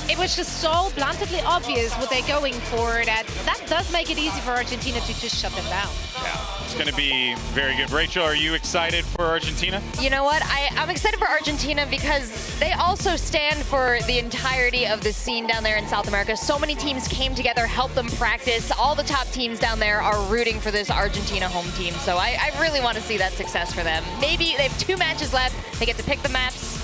It was just so bluntly obvious what they're going for that does make it easy for Argentina to just shut them down. Yeah, it's going to be very good. Rachel, are you excited for Argentina? You know what? I'm excited for Argentina because they also stand for the entirety of the scene down there in South America. So many teams came together, helped them practice. All the top teams down there are rooting for this Argentina home team. So I really want to see that success for them. Maybe they have 2 matches left. They get to pick the maps.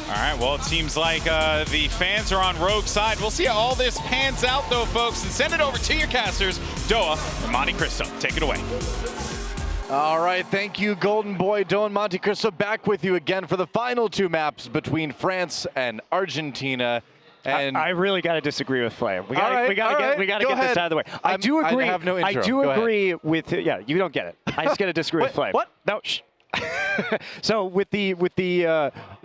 All right, well, it seems like the fans are on Rogue's side. We'll see how all this pans out, though, folks, and send it over to your casters, Doa and Monte Cristo. Take it away. All right, thank you, Golden Boy, Doa and Monte Cristo, back with you again for the final 2 maps between France and Argentina. And I really got to disagree with Flame. We got to get this out of the way. I do agree. I have no intro. I do agree with you don't get it. I just got to disagree with Flame. What? No. Shh. So with the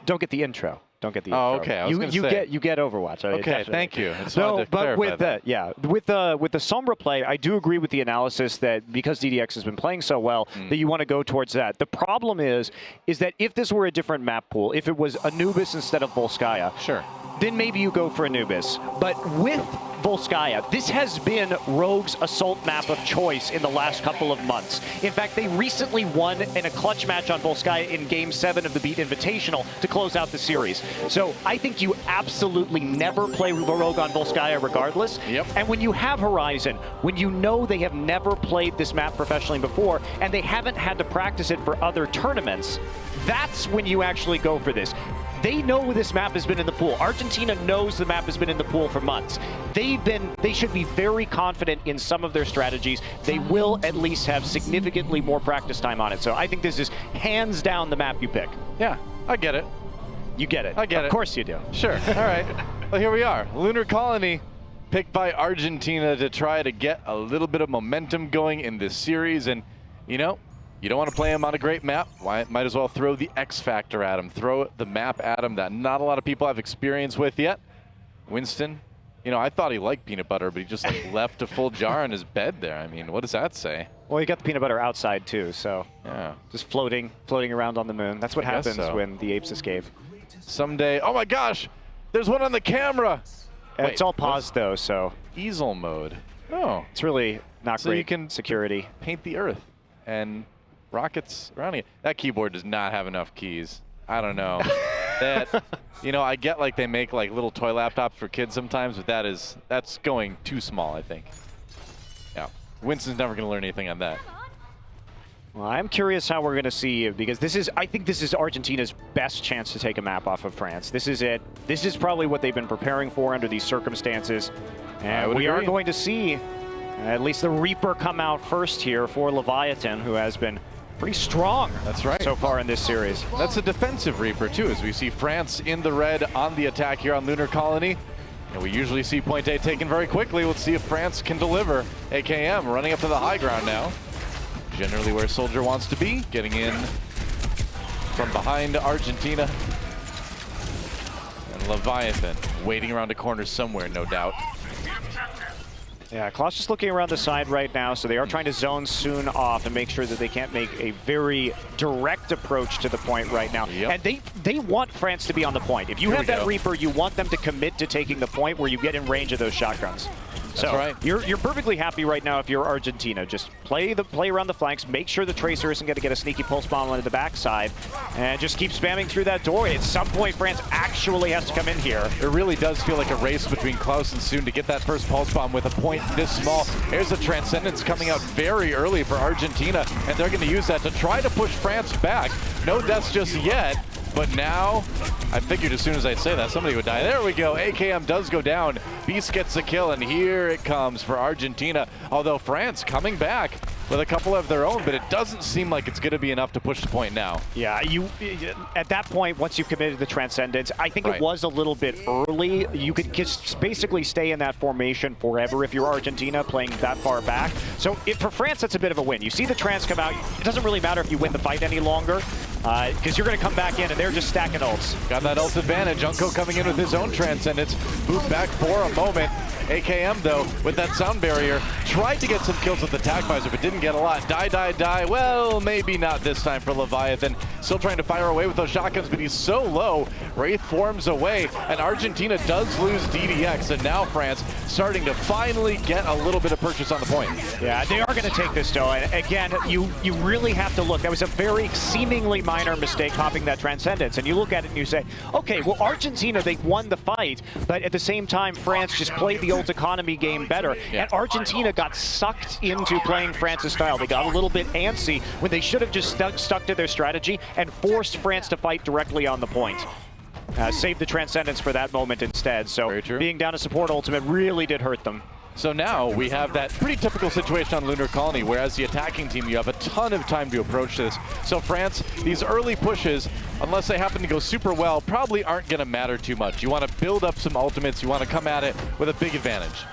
don't get the intro. Don't get the intro. Oh, okay. I was you get Overwatch. Okay, thank you. No, but with the Sombra play, I do agree with the analysis that because DDX has been playing so well, that you want to go towards that. The problem is that if this were a different map pool, if it was Anubis instead of Volskaya, sure, then maybe you go for Anubis. But with Volskaya, this has been Rogue's assault map of choice in the last couple of months. In fact, they recently won in a clutch match on Volskaya in Game 7 of the Beat Invitational to close out the series. So I think you absolutely never play Rogue on Volskaya regardless. Yep. And when you have Horizon, when you know they have never played this map professionally before, and they haven't had to practice it for other tournaments, that's when you actually go for this. They know this map has been in the pool. Argentina knows the map has been in the pool for months. They should be very confident in some of their strategies. They will at least have significantly more practice time on it. So I think this is hands down the map you pick. Yeah, I get it. You get it. I get it. Of course you do. Sure. All right. Well, here we are. Lunar Colony picked by Argentina to try to get a little bit of momentum going in this series. And, you know, you don't want to play him on a great map. Might as well throw the X factor at him. Throw the map at him that not a lot of people have experience with yet. Winston, you know, I thought he liked peanut butter, but he just like left a full jar in his bed there. I mean, what does that say? Well, you got the peanut butter outside too, so yeah, just floating around on the moon. That's what happens when the apes escape. Someday, oh my gosh, there's one on the camera. Wait, it's all paused though, so. Easel mode. Oh. It's really not so great you can security. Paint the Earth and rockets around it. That keyboard does not have enough keys. I don't know. That, you know, I get like they make like little toy laptops for kids sometimes, but that's going too small, I think. Yeah, Winston's never going to learn anything on that. Well, I'm curious how we're going to see, because I think this is Argentina's best chance to take a map off of France. This is it. This is probably what they've been preparing for under these circumstances. And we are going to see at least the Reaper come out first here for Leviathan, who has been pretty strong. That's right. So far in this series. That's a defensive Reaper too, as we see France in the red on the attack here on Lunar Colony. And we usually see point A taken very quickly. Let's see if France can deliver. AKM running up to the high ground now. Generally where Soldier wants to be, getting in from behind Argentina. And Leviathan waiting around a corner somewhere, no doubt. Yeah, Klaus just looking around the side right now, so they are trying to zone soon off and make sure that they can't make a very direct approach to the point right now. Yep. And they want France to be on the point. If you have that Reaper, you want them to commit to taking the point where you get in range of those shotguns. That's right. You're perfectly happy right now if you're Argentina. Just play around the flanks, make sure the Tracer isn't going to get a sneaky pulse bomb onto the backside, and just keep spamming through that door. At some point, France actually has to come in here. It really does feel like a race between Klaus and Soon to get that first pulse bomb with a point this small. There's a Transcendence coming out very early for Argentina, and they're going to use that to try to push France back. No deaths just yet. But now, I figured as soon as I'd say that, somebody would die. There we go. AKM does go down. Beast gets the kill, and here it comes for Argentina. Although France coming back with a couple of their own, but it doesn't seem like it's going to be enough to push the point now. Yeah, at that point, once you've committed the Transcendence, I think it was a little bit early. You could just basically stay in that formation forever if you're Argentina playing that far back. So for France, that's a bit of a win. You see the Trans come out. It doesn't really matter if you win the fight any longer, because you're going to come back in and they're just stacking ults. Got that ult advantage. Unko coming in with his own Transcendence. Boot back for a moment. AKM, though, with that sound barrier, tried to get some kills with the Tag Visor, but didn't get a lot. Die. Well, maybe not this time for Leviathan. Still trying to fire away with those shotguns, but he's so low. Wraith forms away, and Argentina does lose DDX, and now France starting to finally get a little bit of purchase on the point. Yeah, they are going to take this, though. And again, you really have to look. That was a very seemingly minor mistake, popping that Transcendence. And you look at it and you say, okay, well, Argentina, they won the fight, but at the same time, France just played the ult economy game better. Yeah. And Argentina got sucked into playing France's style. They got a little bit antsy when they should have just stuck to their strategy and forced France to fight directly on the point. Saved the Transcendence for that moment instead. So being down a support ultimate really did hurt them. So now we have that pretty typical situation on Lunar Colony, whereas the attacking team, you have a ton of time to approach this. So France, these early pushes, unless they happen to go super well, probably aren't going to matter too much. You want to build up some ultimates. You want to come at it with a big advantage.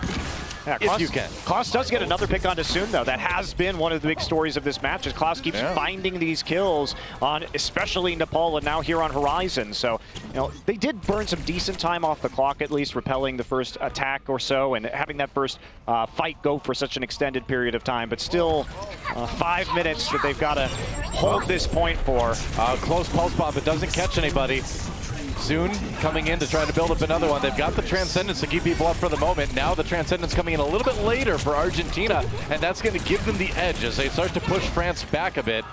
Yeah, if you can. Klaus does get another pick onto Soon, though. That has been one of the big stories of this match, as Klaus keeps finding these kills on especially Nepal and now here on Horizon. So, you know, they did burn some decent time off the clock, at least, repelling the first attack or so and having that first fight go for such an extended period of time. But still, 5 minutes that they've got to hold this point for. Close pulse bomb, but doesn't catch anybody. Soon coming in to try to build up another one. They've got the Transcendence to keep people up for the moment. Now the Transcendence coming in a little bit later for Argentina, and that's going to give them the edge as they start to push France back a bit.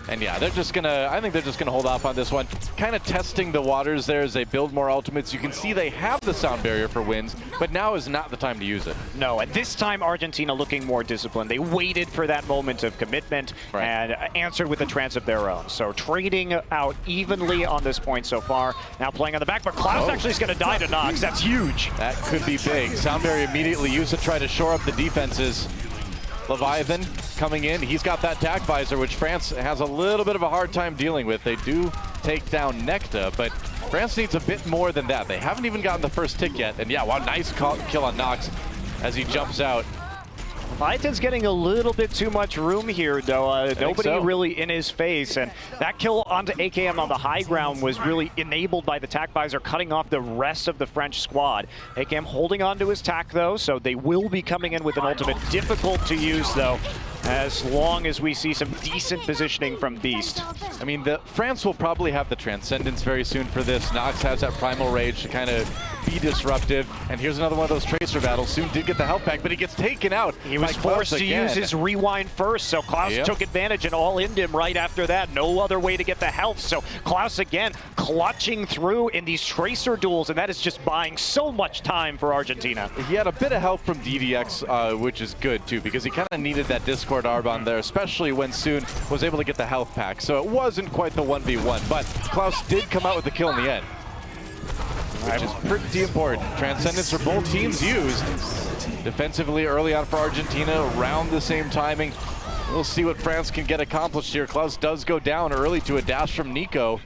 And yeah, they're just gonna, I think they're just gonna hold off on this one. Kind of testing the waters there as they build more ultimates. You can see they have the sound barrier for wins, but now is not the time to use it. No, and this time Argentina looking more disciplined. They waited for that moment of commitment and answered with a trance of their own. So trading out evenly on this point so far. Now playing on the back, but Klaus actually is going to die to Nox. That's huge. That could be big. Sound barrier immediately used to try to shore up the defenses. Leviathan coming in. He's got that tack visor, which France has a little bit of a hard time dealing with. They do take down Necta, but France needs a bit more than that. They haven't even gotten the first tick yet. And yeah, wow, nice kill on Nox as he jumps out. Leviathan's getting a little bit too much room here, though. Nobody really in his face. And that kill onto AKM on the high ground was really enabled by the tack visor, cutting off the rest of the French squad. AKM holding on to his tack, though, so they will be coming in with an ultimate. Difficult to use, though, as long as we see some decent positioning from Beast. I mean, France will probably have the Transcendence very soon for this. Nox has that Primal Rage to kind of be disruptive. And here's another one of those Tracer battles. Soon did get the health pack, but he gets taken out. He was forced to use his rewind first, so Klaus took advantage and all-in'd him right after that. No other way to get the health. So Klaus again clutching through in these Tracer duels, and that is just buying so much time for Argentina. He had a bit of help from DDX, which is good too, because he kind of needed that Discord Arbon there, especially when Soon was able to get the health pack. So it wasn't quite the 1v1, but Klaus did come out with the kill in the end, which is pretty important. Transcendence for both teams used. Defensively early on for Argentina, around the same timing. We'll see what France can get accomplished here. Klaus does go down early to a dash from Nico.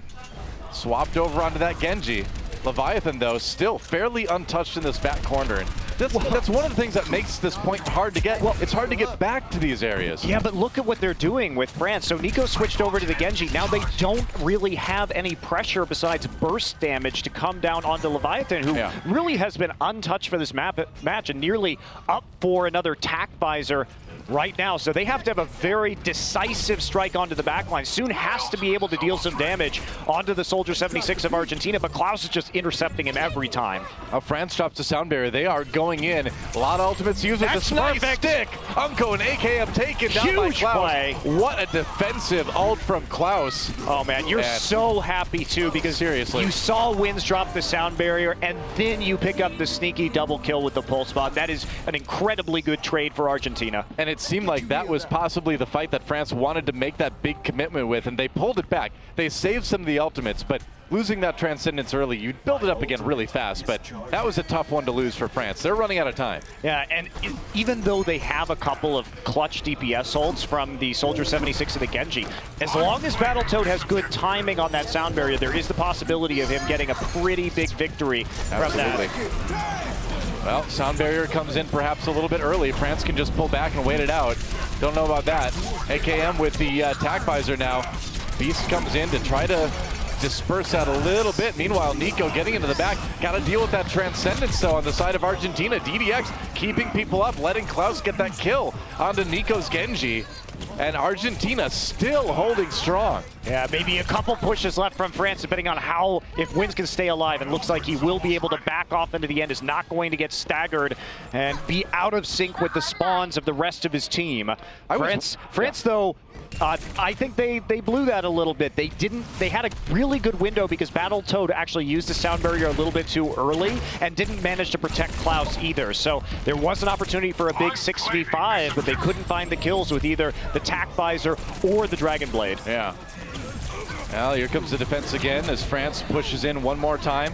Swapped over onto that Genji. Leviathan, though, still fairly untouched in this back corner. And that's one of the things that makes this point hard to get. Well, it's hard to get back to these areas. Yeah, but look at what they're doing with France. So Nico switched over to the Genji. Now they don't really have any pressure besides burst damage to come down onto Leviathan, who really has been untouched for this match and nearly up for another tack visor right now. So they have to have a very decisive strike onto the backline. Soon has to be able to deal some damage onto the Soldier 76 of Argentina, but Klaus is just intercepting him every time. France drops the sound barrier. They are going in. A lot of ultimates used with the smart stick. Unco and AKM taken down by Klaus. Play. What a defensive ult from Klaus. Oh man, you're so happy too, because seriously, you saw Wins drop the sound barrier and then you pick up the sneaky double kill with the pulse bomb. That is an incredibly good trade for Argentina. And it seemed like that was possibly the fight that France wanted to make that big commitment with, and they pulled it back. They saved some of the ultimates, but losing that Transcendence early, you'd build it up again really fast, but that was a tough one to lose for France. They're running out of time. Yeah, and even though they have a couple of clutch DPS holds from the Soldier 76 of the Genji, as long as Battletoad has good timing on that sound barrier, there is the possibility of him getting a pretty big victory from that. Well, sound barrier comes in perhaps a little bit early. France can just pull back and wait it out. Don't know about that. AKM with the tack visor now. Beast comes in to try to disperse that a little bit. Meanwhile, Nico getting into the back. Got to deal with that Transcendence, though, on the side of Argentina. DDX keeping people up, letting Klaus get that kill onto Nico's Genji. And Argentina still holding strong. Yeah, maybe a couple pushes left from France, depending on how, if Wins can stay alive. And looks like he will be able to back off into the end, is not going to get staggered and be out of sync with the spawns of the rest of his team. France, though, I think they blew that a little bit. They had a really good window because Battletoad actually used the sound barrier a little bit too early and didn't manage to protect Klaus either. So there was an opportunity for a big 6v5, but they couldn't find the kills with either the tack visor or the Dragon Blade. Yeah. Well, here comes the defense again as France pushes in one more time.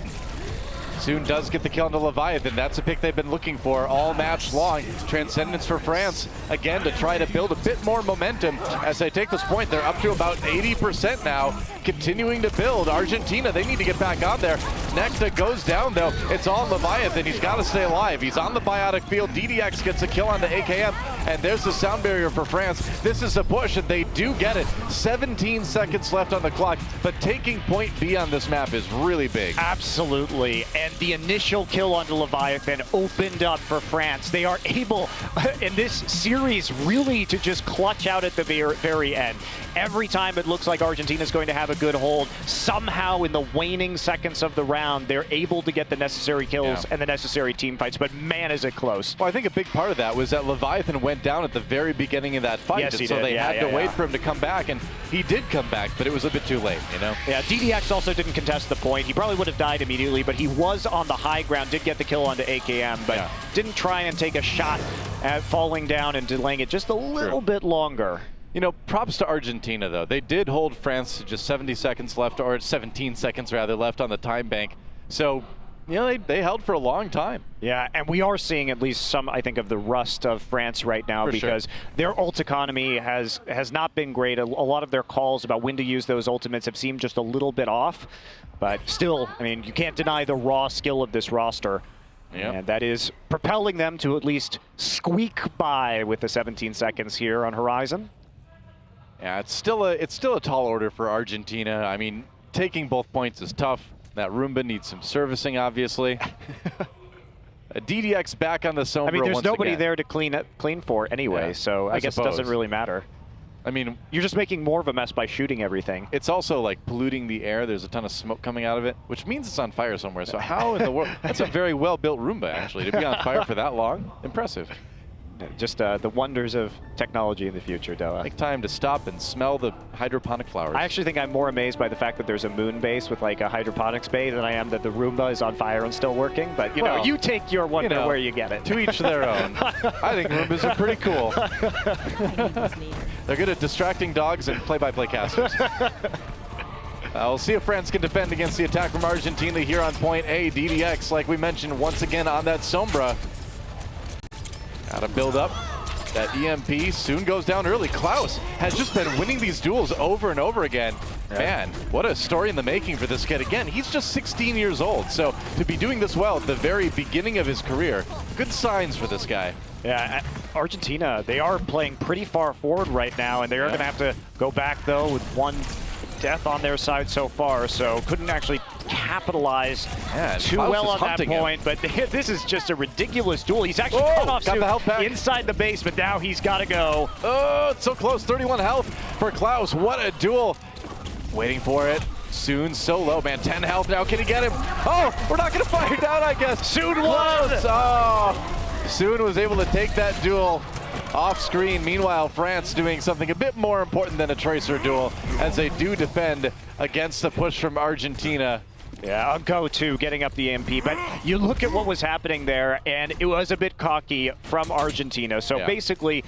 Soon does get the kill into Leviathan. That's a pick they've been looking for all match long. Transcendence for France, again, to try to build a bit more momentum. As they take this point, they're up to about 80% now, continuing to build. Argentina, they need to get back on there. Necta goes down, though. It's all Leviathan. He's got to stay alive. He's on the biotic field. DDX gets a kill onto AKM, and there's the sound barrier for France. This is a push, and they do get it. 17 seconds left on the clock, but taking point B on this map is really big. Absolutely. And the initial kill onto Leviathan opened up for France. They are able, in this series, really to just clutch out at the very end. Every time it looks like Argentina's going to have a good hold, somehow in the waning seconds of the round, they're able to get the necessary kills and the necessary team fights. But man, is it close. Well, I think a big part of that was that Leviathan went went down at the very beginning of that fight. Yes, he so did. they had to wait for him to come back, and he did come back, but it was a bit too late, you know? Yeah, DDX also didn't contest the point. He probably would have died immediately, but he was on the high ground, did get the kill onto AKM, but didn't try and take a shot at falling down and delaying it just a little bit longer. You know, props to Argentina, though. They did hold France to just 70 seconds left, or 17 seconds rather, left on the time bank. So, you know, they held for a long time. Yeah, and we are seeing at least some, I think, of the rust of France right now because their ult economy has not been great. A lot of their calls about when to use those ultimates have seemed just a little bit off. But still, I mean, you can't deny the raw skill of this roster. Yep. And that is propelling them to at least squeak by with the 17 seconds here on Horizon. Yeah, it's still a tall order for Argentina. I mean, taking both points is tough. That Roomba needs some servicing, obviously. DDX back on the Sombra. I mean, there's nobody again. there to clean for anyway, so I guess it doesn't really matter. I mean, you're just making more of a mess by shooting everything. It's also like polluting the air. There's a ton of smoke coming out of it, which means it's on fire somewhere. So how in the world? That's a very well-built Roomba, actually, to be on fire for that long. Impressive. Just the wonders of technology in the future, Doa. Take time to stop and smell the hydroponic flowers. I actually think I'm more amazed by the fact that there's a moon base with like a hydroponics bay than I am that the Roomba is on fire and still working. But you know, you take your wonder where you get it. To each their own. I think Roombas are pretty cool. They're good at distracting dogs and play-by-play casters. We'll see if France can defend against the attack from Argentina here on point A. DDX, like we mentioned, once again on that Sombra. Got to build up. That EMP soon goes down early. Klaus has just been winning these duels over and over again. Man, what a story in the making for this kid. Again, he's just 16 years old, so to be doing this well at the very beginning of his career, good signs for this guy. Yeah, Argentina, they are playing pretty far forward right now, and they are going to have to go back, though, with one death on their side so far, so couldn't actually capitalize too well on that point, but this is just a ridiculous duel. He's actually cut off inside the base, but now he's got to go. Oh, it's so close. 31 health for Klaus. What a duel. Waiting for it. Soon so low, man. 10 health now. Can he get him? Oh, we're not going to fire down, I guess. Soon was. Oh, Soon was able to take that duel off screen. Meanwhile, France doing something a bit more important than a Tracer duel as they do defend against the push from Argentina. Yeah, Unco too, getting up the EMP. But you look at what was happening there, and it was a bit cocky from Argentina. So basically,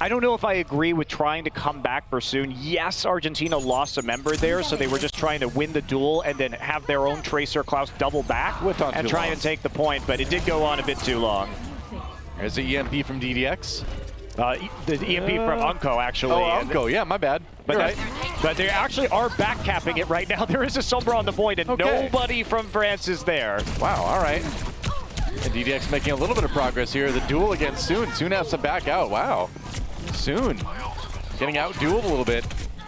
I don't know if I agree with trying to come back for Soon. Yes, Argentina lost a member there, so they were just trying to win the duel and then have their own Tracer Klaus double back and try and take the point, but it did go on a bit too long. There's the EMP from DDX. The EMP from Unco, actually. Oh, Unco, yeah, my bad. But, but they actually are back capping it right now. There is a Sombra on the point, and nobody from France is there. Wow, all right. And DDX making a little bit of progress here. The duel against Soon. Soon has to back out. Wow. Soon getting out-dueled a little bit.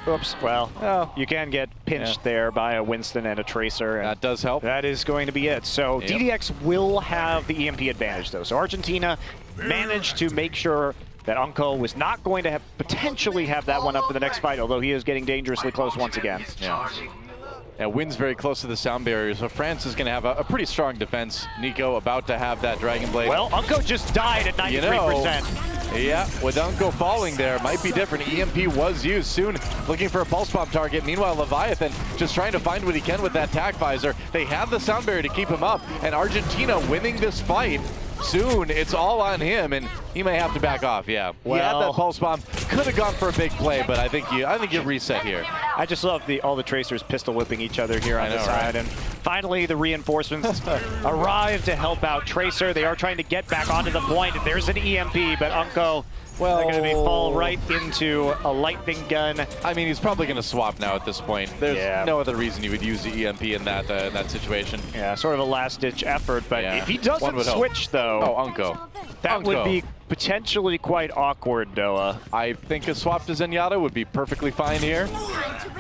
Oops. Well, you can get pinched there by a Winston and a Tracer. And that does help. That is going to be it. So DDX will have the EMP advantage, though. So Argentina managed to make sure that Unco was not going to potentially have that one up for the next fight, although he is getting dangerously close once again. Yeah, Wynn's very close to the sound barrier, so France is going to have a pretty strong defense. Nico about to have that Dragon Blade. Well, Unco just died at 93%. You know, yeah, with Unco falling there, might be different. EMP was used. Soon looking for a pulse bomb target. Meanwhile, Leviathan just trying to find what he can with that tac visor. They have the sound barrier to keep him up, and Argentina winning this fight. Soon, it's all on him, and he may have to back off. Yeah, he had that pulse bomb. Could have gone for a big play, but I think you reset here. I just love all the Tracers pistol whipping each other here on the side, and finally the reinforcements arrive to help out Tracer. They are trying to get back onto the point. There's an EMP, but Unco. Well, they're going to fall right into a lightning gun. I mean, he's probably going to swap now at this point. There's no other reason you would use the EMP in that situation. Yeah, sort of a last-ditch effort, but if he doesn't switch, though, Unco. That would be potentially quite awkward, Doa. I think a swap to Zenyatta would be perfectly fine here,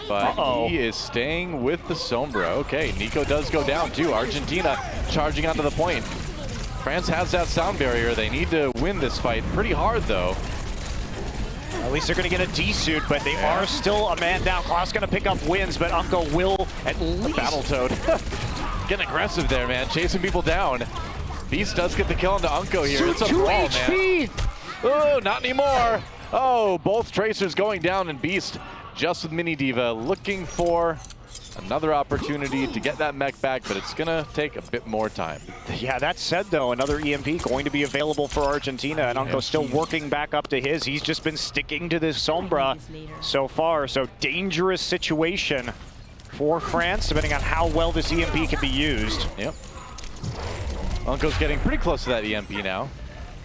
but he is staying with the Sombra. Okay, Nico does go down, too. Argentina charging onto the point. France has that sound barrier. They need to win this fight pretty hard, though. At least they're going to get a D-suit, but they are still a man down. Klaus going to pick up wins, but Unco will at least... Battletoad. Getting aggressive there, man. Chasing people down. Beast does get the kill into Unco here. It's a brawl, HP. man. Oh, not anymore. Oh, both Tracers going down, and Beast just with Mini Diva looking for another opportunity to get that mech back, but it's going to take a bit more time. Yeah, that said, though, another EMP going to be available for Argentina, and Unco still working back up to his. He's just been sticking to this Sombra so far, so dangerous situation for France, depending on how well this EMP can be used. Yep. Unco's getting pretty close to that EMP now.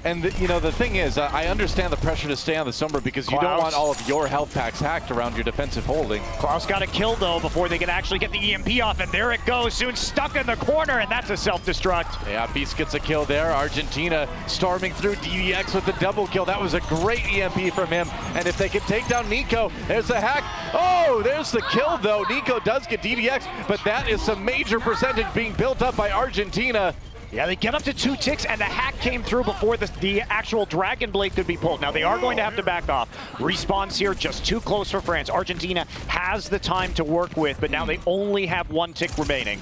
And you know, the thing is, I understand the pressure to stay on the Sombra because you don't want all of your health packs hacked around your defensive holding. Klaus got a kill, though, before they can actually get the EMP off, and there it goes. Soon stuck in the corner, and that's a self-destruct. Yeah, Beast gets a kill there. Argentina storming through DDX with the double kill. That was a great EMP from him. And if they can take down Nico, there's the hack. Oh, there's the kill, though. Nico does get DDX, but that is some major percentage being built up by Argentina. Yeah, they get up to 2 ticks, and the hack came through before the actual Dragon Blade could be pulled. Now, they are going to have to back off. Respawns here, just too close for France. Argentina has the time to work with, but now they only have 1 tick remaining.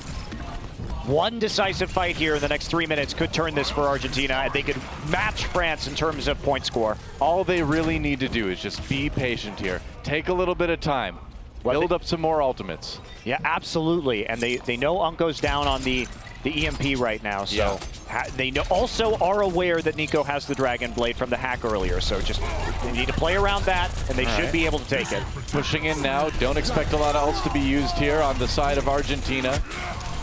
One decisive fight here in the next 3 minutes could turn this for Argentina, and they could match France in terms of point score. All they really need to do is just be patient here. Take a little bit of time. Build up some more ultimates. Yeah, absolutely. And they know Unco's down on the EMP right now, so they also are aware that Nico has the Dragon Blade from the hack earlier, so just they need to play around that, and they should be able to take it. Pushing in now, don't expect a lot of ults to be used here on the side of Argentina.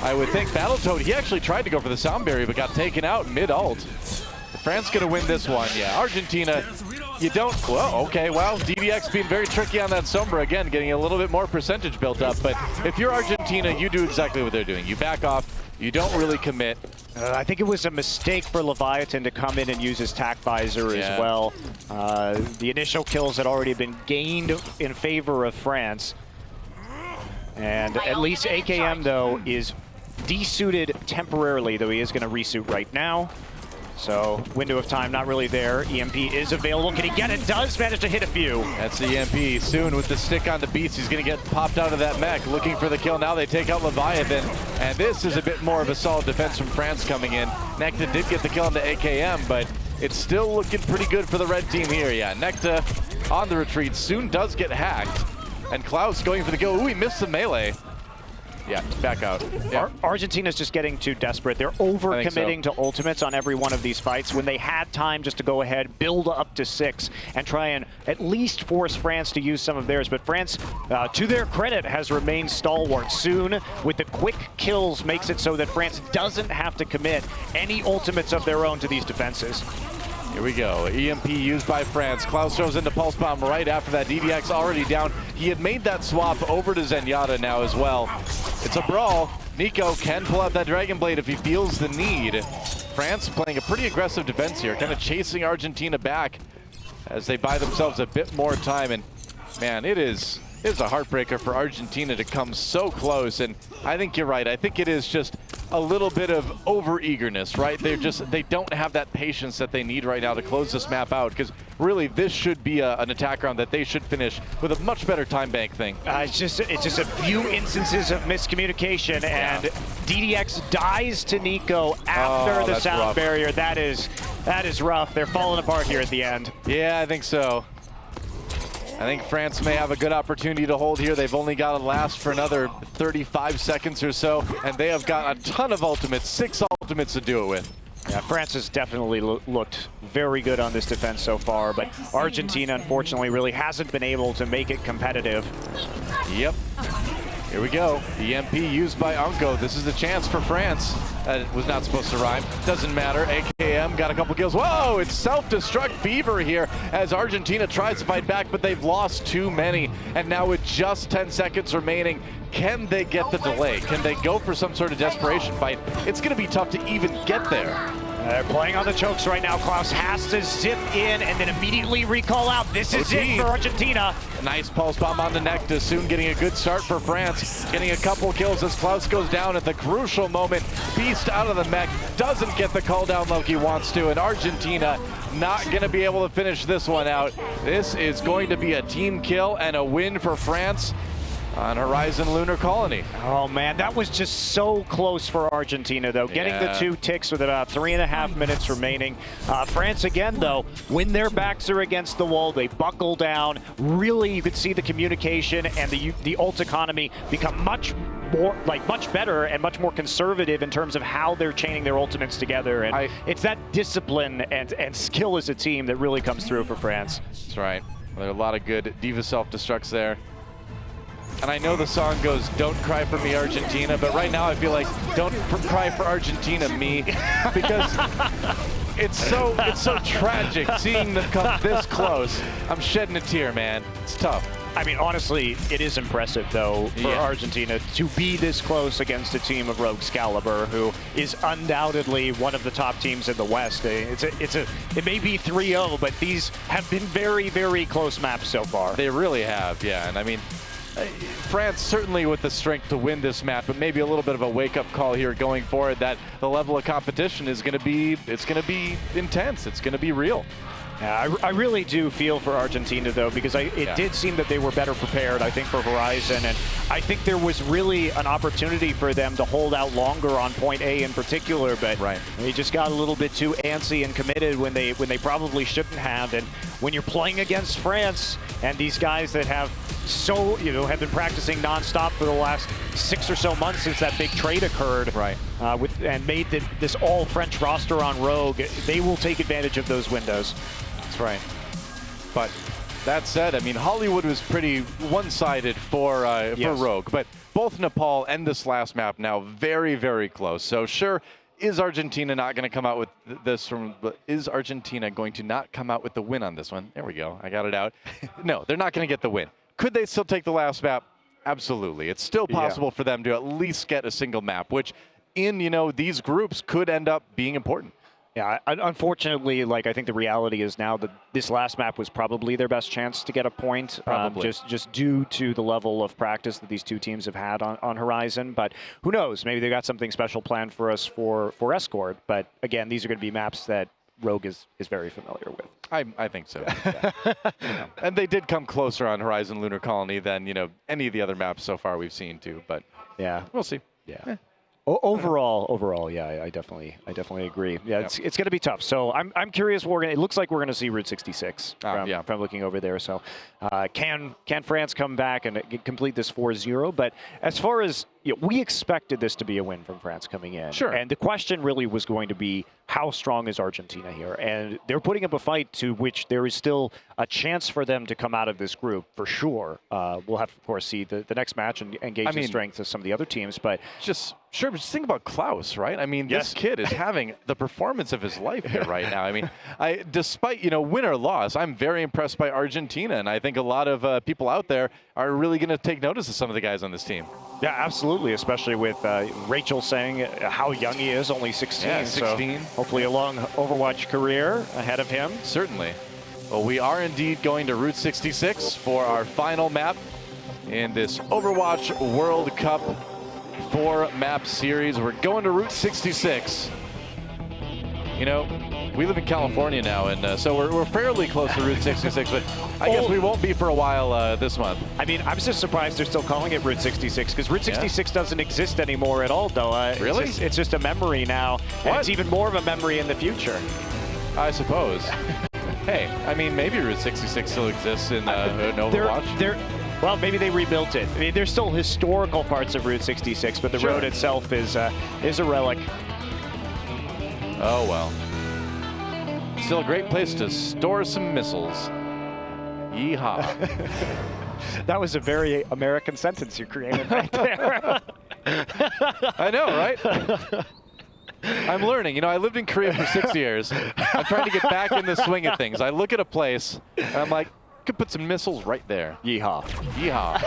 I would think Battletoad, he actually tried to go for the sound barrier, but got taken out mid-ult. France gonna win this one, yeah. Argentina, you don't, well, okay, well, DDX being very tricky on that Sombra, again, getting a little bit more percentage built up, but if you're Argentina, you do exactly what they're doing. You back off, you don't really commit. I think it was a mistake for Leviathan to come in and use his tack visor as well. The initial kills had already been gained in favor of France. And at least AKM, though, is desuited temporarily, though he is going to resuit right now. So, window of time not really there. EMP is available. Can he get it? Does manage to hit a few. That's the EMP. Soon with the stick on the Beast, he's going to get popped out of that mech. Looking for the kill. Now they take out Leviathan. And this is a bit more of a solid defense from France coming in. Necta did get the kill on the AKM, but it's still looking pretty good for the red team here. Yeah, Necta on the retreat. Soon does get hacked. And Klaus going for the kill. Ooh, he missed the melee. Yeah, back out. Yeah. Argentina's just getting too desperate. They're over-committing to ultimates on every one of these fights when they had time just to go ahead, build up to 6, and try and at least force France to use some of theirs. But France, to their credit, has remained stalwart. Soon, with the quick kills, makes it so that France doesn't have to commit any ultimates of their own to these defenses. Here we go. EMP used by France. Klaus throws into Pulse Bomb right after that. DDX already down. He had made that swap over to Zenyatta now as well. It's a brawl. Nico can pull out that Dragon Blade if he feels the need. France playing a pretty aggressive defense here, kind of chasing Argentina back as they buy themselves a bit more time. And man, it is a heartbreaker for Argentina to come so close. And I think you're right. I think it is just a little bit of over-eagerness, right? They don't have that patience that they need right now to close this map out, because really this should be an attack round that they should finish with a much better time bank thing. It's just a few instances of miscommunication, and DDX dies to Nico after the sound barrier. That is rough. They're falling apart here at the end. Yeah, I think so. I think France may have a good opportunity to hold here. They've only got to last for another 35 seconds or so, and they have got a ton of ultimates, 6 ultimates to do it with. Yeah, France has definitely looked very good on this defense so far, but Argentina, unfortunately, really hasn't been able to make it competitive. Yep. Here we go. EMP used by Unco. This is the chance for France. It was not supposed to rhyme. Doesn't matter. AKM got a couple kills. Whoa, it's self-destruct fever here as Argentina tries to fight back, but they've lost too many. And now with just 10 seconds remaining, can they get the delay? Can they go for some sort of desperation fight? It's going to be tough to even get there. They're playing on the chokes right now. Klaus has to zip in and then immediately recall out. This is it for Argentina. A nice pulse bomb on the Necta. Soon getting a good start for France. Getting a couple kills as Klaus goes down at the crucial moment. Beast out of the mech. Doesn't get the call down like he wants to. And Argentina not going to be able to finish this one out. This is going to be a team kill and a win for France. on Horizon Lunar Colony. Oh man, that was just so close for Argentina though. Getting the 2 ticks with about 3.5 minutes remaining. France again though, when their backs are against the wall, they buckle down. Really, you could see the communication and the ult economy become much better and much more conservative in terms of how they're chaining their ultimates together. And it's that discipline and skill as a team that really comes through for France. That's right. Well, there are a lot of good D.Va self-destructs there. And I know the song goes, "Don't cry for me, Argentina," but right now I feel like, "Don't cry for Argentina, me," because it's so tragic seeing them come this close. I'm shedding a tear, man. It's tough. I mean, honestly, it is impressive, though, for Argentina to be this close against a team of Rogue Excalibur, who is undoubtedly one of the top teams in the West. It may be 3-0, but these have been very, very close maps so far. They really have, yeah. And I mean, France certainly with the strength to win this match, but maybe a little bit of a wake-up call here going forward that the level of competition is going to be intense. It's going to be real. Yeah, I really do feel for Argentina, though, because it did seem that they were better prepared, I think, for Horizon. And I think there was really an opportunity for them to hold out longer on point A in particular, but they just got a little bit too antsy and committed when they probably shouldn't have. And when you're playing against France and these guys that have have been practicing nonstop for the last 6 or so months since that big trade occurred, and made this all French roster on Rogue, they will take advantage of those windows. That's right. But that said, I mean, Hollywood was pretty one-sided for Rogue, but both Nepal and this last map now very, very close. So sure, is Argentina not going to come out with this is Argentina going to not come out with the win on this one? There we go. I got it out. No, they're not going to get the win. Could they still take the last map? Absolutely. It's still possible for them to at least get a single map, which in, these groups could end up being important. Yeah, unfortunately, I think the reality is now that this last map was probably their best chance to get a point, just due to the level of practice that these two teams have had on Horizon. But who knows? Maybe they got something special planned for us for Escort. But again, these are going to be maps that Rogue is very familiar with. I think so. Yeah. And they did come closer on Horizon Lunar Colony than any of the other maps so far we've seen too. But yeah, we'll see. Yeah. Overall, yeah, I definitely agree. Yeah, it's going to be tough. So I'm curious. It looks like we're going to see Route 66 from looking over there. So can France come back and complete this 4-0? But as far as we expected this to be a win from France coming in. Sure. And the question really was going to be, how strong is Argentina here? And they're putting up a fight to which there is still a chance for them to come out of this group, for sure. We'll have to, of course, see the next match and gauge the strength of some of the other teams. But just think about Klaus, right? I mean, this kid is having the performance of his life here right now. I mean, despite, win or loss, I'm very impressed by Argentina. And I think a lot of people out there are really going to take notice of some of the guys on this team. Yeah, absolutely, especially with Rachel saying how young he is, only 16. Yeah, 16. So hopefully a long Overwatch career ahead of him. Certainly. Well, we are indeed going to Route 66 for our final map in this Overwatch World Cup 4-map series. We're going to Route 66. We live in California now, and so we're fairly close to Route 66, but I guess we won't be for a while this month. I mean, I'm just surprised they're still calling it Route 66, because Route 66 doesn't exist anymore at all, though. Really? It's just a memory now. And it's even more of a memory in the future. I suppose. Hey, I mean, maybe Route 66 still exists in Overwatch. Well, maybe they rebuilt it. I mean, there's still historical parts of Route 66, but the road itself is a relic. Oh, well. Still a great place to store some missiles. Yeehaw. That was a very American sentence you created right there. I know, right? I'm learning. I lived in Korea for 6 years. I'm trying to get back in the swing of things. I look at a place, and I'm like, could put some missiles right there. Yeehaw. Yeehaw.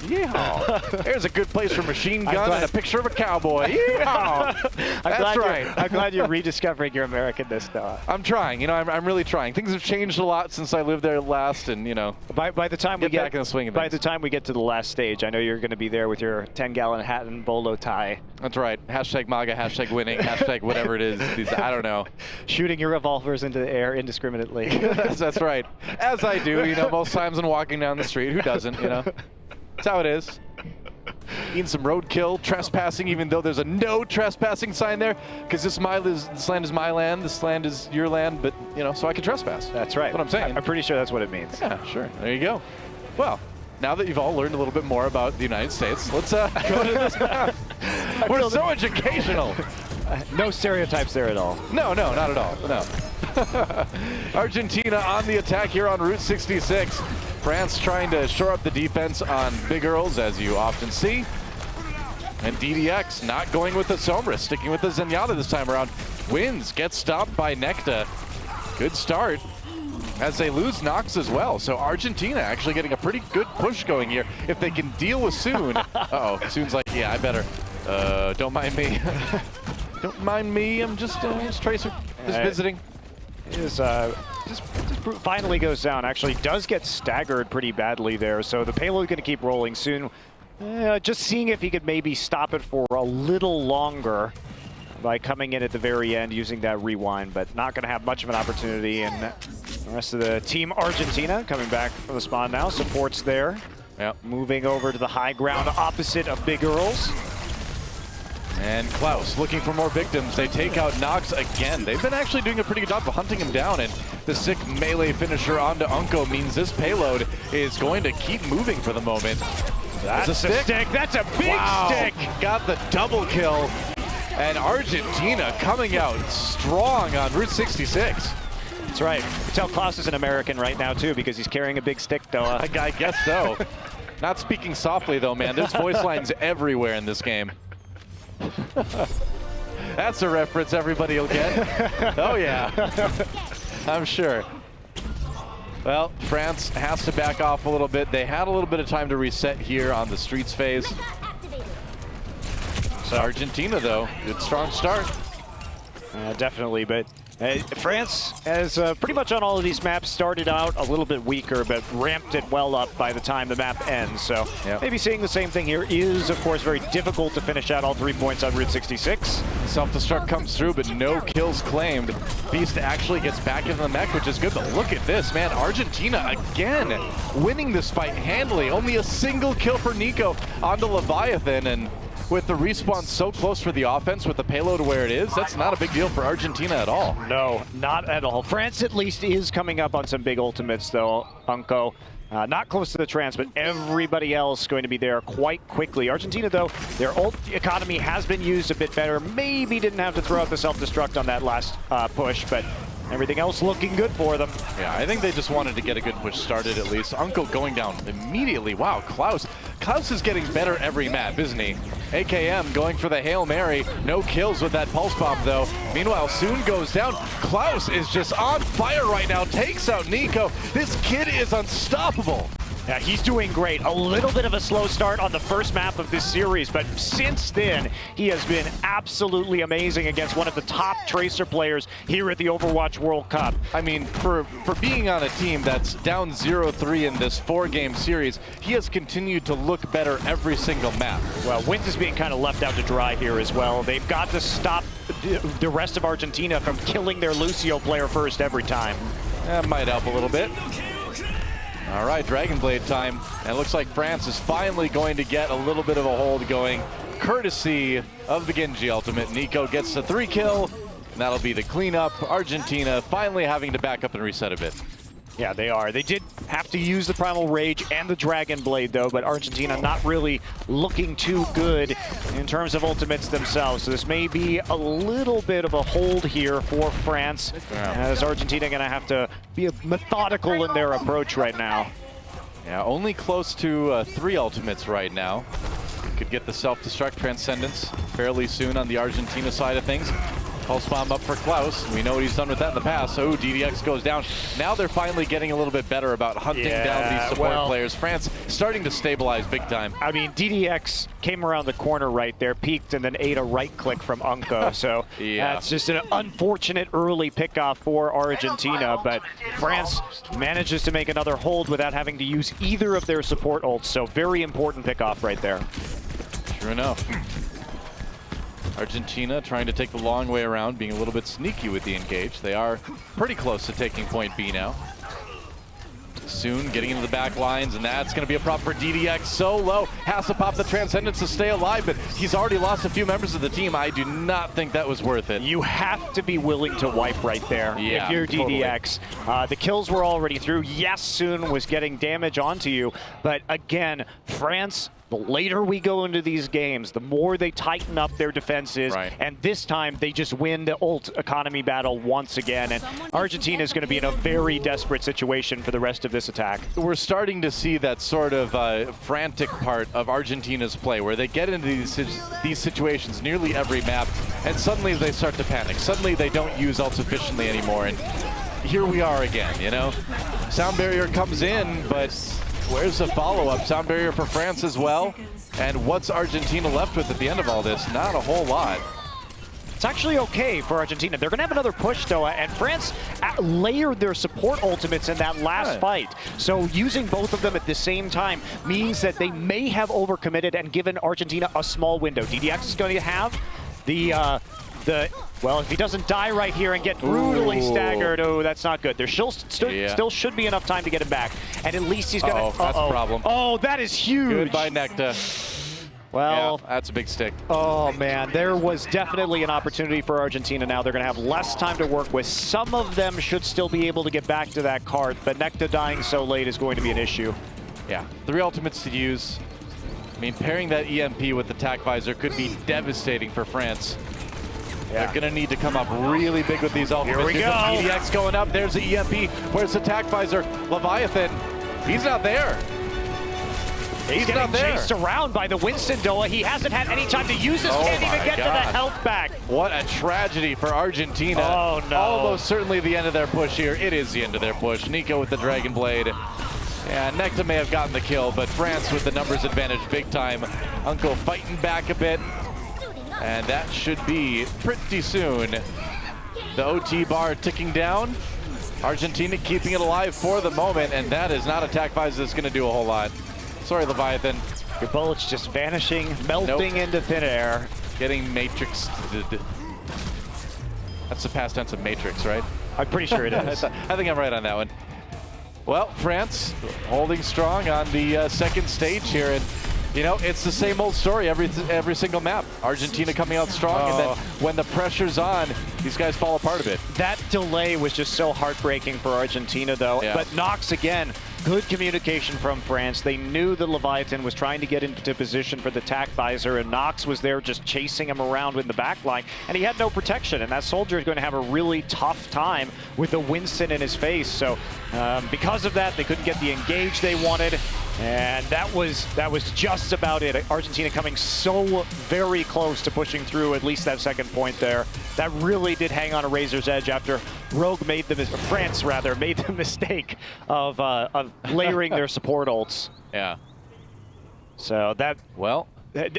Yeehaw. There's a good place for a machine gun and a picture of a cowboy. Yeehaw. That's right. I'm glad you're rediscovering your Americanness, though. I'm trying. I'm really trying. Things have changed a lot since I lived there last, and by the time we get back in the swing of things. By the time we get to the last stage, I know you're going to be there with your 10-gallon hat and bolo tie. That's right. Hashtag MAGA, hashtag winning, hashtag whatever it is. I don't know. Shooting your revolvers into the air indiscriminately. That's right. As I do. Most times when walking down the street, who doesn't, That's how it is. eating some roadkill, trespassing, even though there's a no trespassing sign there, because this land is my land, this land is your land, but, you know, so I can trespass. That's right. That's what I'm saying. I'm pretty sure that's what it means. Yeah, sure. There you go. Well, now that you've all learned a little bit more about the United States, let's go to this map. We're so educational. No stereotypes there at all. No, not at all. No. Argentina on the attack here on Route 66. France trying to shore up the defense on Big Earls, as you often see. And DDX not going with the Sombra, sticking with the Zenyatta this time around. Wins, gets stopped by Necta. Good start, as they lose Nox as well. So Argentina actually getting a pretty good push going here. If they can deal with Soon. Uh-oh, Soon's like, yeah, I better. Don't mind me. Don't mind me, I'm just Tracer, just visiting. Is just finally goes down. Actually does get staggered pretty badly there, so the payload going to keep rolling soon. Just seeing if he could maybe stop it for a little longer by coming in at the very end using that rewind, but not going to have much of an opportunity. And the rest of the team Argentina coming back from the spawn now, supports there. Yep. Moving over to the high ground opposite of Big Earls. And Klaus looking for more victims. They take out Nox again. They've been actually doing a pretty good job of hunting him down, and the sick melee finisher onto Unko means this payload is going to keep moving for the moment. That's a stick. That's a big stick. Got the double kill. And Argentina coming out strong on Route 66. That's right. You can tell Klaus is an American right now, too, because he's carrying a big stick, though. I guess so. Not speaking softly, though, man. There's voice lines everywhere in this game. That's a reference everybody will get. Oh, yeah. I'm sure. Well, France has to back off a little bit. They had a little bit of time to reset here on the Streets phase. So Argentina, though, good strong start. Definitely, but France has pretty much on all of these maps started out a little bit weaker, but ramped it well up by the time the map ends. So maybe seeing the same thing here is, of course, very difficult to finish out all 3 points on Route 66. Self-destruct comes through, but no kills claimed. Beast actually gets back into the mech, which is good, but look at this, man. Argentina again winning this fight handily. Only a single kill for Nico onto Leviathan, and with the respawn so close for the offense, with the payload where it is, that's not a big deal for Argentina at all. No, not at all. France at least is coming up on some big ultimates, though, Unko. Not close to the trans, but everybody else going to be there quite quickly. Argentina, though, their ult economy has been used a bit better. Maybe didn't have to throw out the self-destruct on that last push, but everything else looking good for them. Yeah, I think they just wanted to get a good push started at least. Unko going down immediately. Wow, Klaus is getting better every map, isn't he? AKM going for the Hail Mary. No kills with that pulse bomb, though. Meanwhile, Soon goes down. Klaus is just on fire right now. Takes out Nico. This kid is unstoppable. Yeah, he's doing great. A little bit of a slow start on the first map of this series, but since then, he has been absolutely amazing against one of the top Tracer players here at the Overwatch World Cup. I mean, for being on a team that's down 0-3 in this 4-game series, he has continued to look better every single map. Well, Wins is being kind of left out to dry here as well. They've got to stop the rest of Argentina from killing their Lucio player first every time. That might help a little bit. All right, Dragon Blade time. And it looks like France is finally going to get a little bit of a hold going, courtesy of the Genji ultimate. Nico gets the 3 kill, and that'll be the cleanup. Argentina finally having to back up and reset a bit. Yeah, they are. They did have to use the Primal Rage and the Dragon Blade, though, but Argentina not really looking too good in terms of ultimates themselves. So this may be a little bit of a hold here for France, as Argentina going to have to be methodical in their approach right now. Yeah, only close to 3 ultimates right now. Could get the self-destruct Transcendence fairly soon on the Argentina side of things. Pulse bomb up for Klaus. We know what he's done with that in the past. So DDX goes down. Now they're finally getting a little bit better about hunting down these support players. France starting to stabilize big time. I mean, DDX came around the corner right there, peeked, and then ate a right click from Unko. So that's just an unfortunate early pickoff for Argentina. But France manages to make another hold without having to use either of their support ults. So very important pickoff right there. True enough. Argentina trying to take the long way around, being a little bit sneaky with the engage. They are pretty close to taking point B now. soon getting into the back lines, and that's going to be a problem for DDX. So low, has to pop the Transcendence to stay alive, but he's already lost a few members of the team. I do not think that was worth it. You have to be willing to wipe right there if you're DDX. Totally. The kills were already through. Yes, Soon was getting damage onto you, but again, France, the later we go into these games, the more they tighten up their defenses, and this time they just win the ult economy battle once again, and Argentina is going to be in a very desperate situation for the rest of this attack. We're starting to see that sort of frantic part of Argentina's play, where they get into these situations nearly every map, and suddenly they start to panic. Suddenly they don't use ult sufficiently anymore, and here we are again, you know? Sound barrier comes in, but where's the follow-up? Sound barrier for France as well. And what's Argentina left with at the end of all this? Not a whole lot. It's actually okay for Argentina. They're going to have another push, though, and France layered their support ultimates in that last fight. So using both of them at the same time means that they may have overcommitted and given Argentina a small window. DDX is going to have well, if he doesn't die right here and get brutally staggered, that's not good. There still should be enough time to get him back. And at least he's going to... that's a problem. Oh, that is huge. Goodbye, Necta. Well, yeah, that's a big stick. Oh, man, there was definitely an opportunity for Argentina now. They're going to have less time to work with. Some of them should still be able to get back to that cart, but Necta dying so late is going to be an issue. Yeah, 3 ultimates to use. I mean, pairing that EMP with the TAC visor could be devastating for France. They're going to need to come up really big with these ultimates. Here we go. EDX going up. There's the EMP. Where's the TAC visor? Leviathan. He's not there. He's getting chased around by the Winston Doa. He hasn't had any time to use this. Can't even get to the health back. What a tragedy for Argentina. Oh, no. Almost certainly the end of their push here. It is the end of their push. Nico with the Dragon Blade. Yeah, Necta may have gotten the kill, but France with the numbers advantage big time. Uncle fighting back a bit. And that should be pretty soon. The OT bar ticking down. Argentina keeping it alive for the moment, and that is not a TAC visor that's going to do a whole lot. Sorry, Leviathan. Your bullets just vanishing, melting into thin air. Getting matrixed. That's the past tense of matrix, right? I'm pretty sure it is. I think I'm right on that one. Well, France holding strong on the second stage here, and you know, it's the same old story every single map. Argentina coming out strong, and then when the pressure's on, these guys fall apart a bit. That delay was just so heartbreaking for Argentina, though. Yeah. But Nox, again, good communication from France. They knew that Leviathan was trying to get into position for the TAC visor, and Nox was there just chasing him around in the back line, and he had no protection, and that soldier is going to have a really tough time with the Winston in his face. So because of that, they couldn't get the engage they wanted. And that was just about it. Argentina coming so very close to pushing through at least that second point there. That really did hang on a razor's edge after France made the mistake of layering their support ults. Yeah. So that, well, you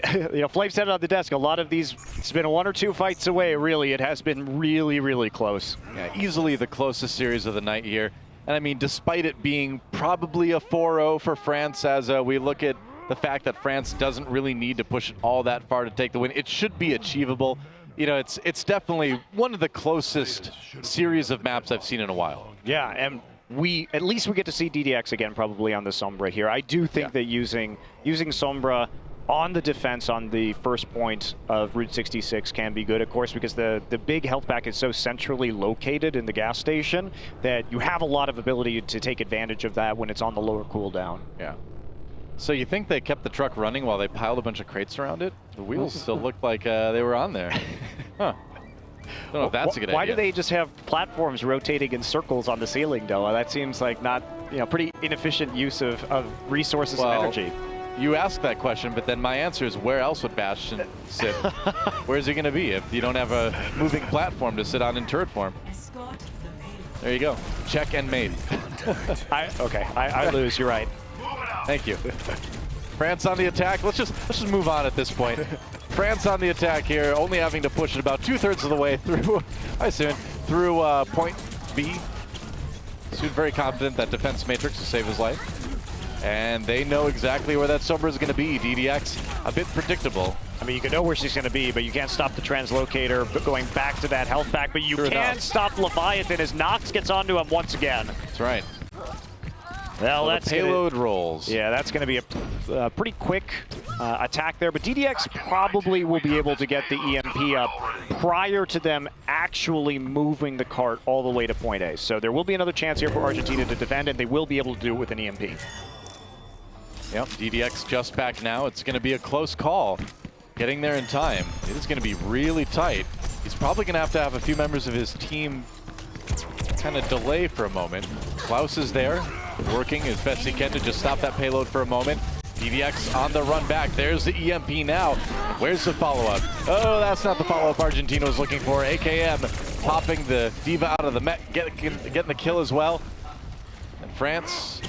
know, Flame said it on the desk. A lot of these, it's been 1 or 2 fights away. Really, it has been really, really close. Yeah, easily the closest series of the night here. And I mean, despite it being probably a 4-0 for France, as we look at the fact that France doesn't really need to push it all that far to take the win, it should be achievable. You know, it's definitely one of the closest series of maps I've seen in a while. Yeah, and at least we get to see DDX again probably on the Sombra here. I do think that using Sombra on the defense on the first point of Route 66 can be good, of course, because the big health pack is so centrally located in the gas station that you have a lot of ability to take advantage of that when it's on the lower cooldown. Yeah. So you think they kept the truck running while they piled a bunch of crates around it? The wheels still looked like they were on there. Huh. Don't know if that's a good idea. Why do they just have platforms rotating in circles on the ceiling, Doa? That seems like not, you know, pretty inefficient use of resources and energy. You ask that question, but then my answer is, where else would Bastion sit? Where's he going to be if you don't have a moving platform to sit on in turret form? There you go. Check and made. I lose. You're right. Thank you. France on the attack. Let's just move on at this point. France on the attack here, only having to push it about 2/3 of the way through. Through point B. Soon very confident that defense matrix will save his life. And they know exactly where that Sombra is going to be. DDX, a bit predictable. I mean, you can know where she's going to be, but you can't stop the translocator going back to that health pack. But you can stop Leviathan as Nox gets onto him once again. That's right. Well, So that's the payload rolls. Yeah, that's going to be a pretty quick attack there. But DDX probably will be able to get the EMP up prior to them actually moving the cart all the way to point A. So there will be another chance here for Argentina to defend, and they will be able to do it with an EMP. Yep, DDX just back now. It's going to be a close call. Getting there in time. It is going to be really tight. He's probably going to have a few members of his team kind of delay for a moment. Klaus is there, working as best he can to just stop that payload for a moment. DDX on the run back. There's the EMP now. Where's the follow-up? Oh, that's not the follow-up Argentina was looking for. AKM popping the Diva out of the Met, getting the kill as well. And France.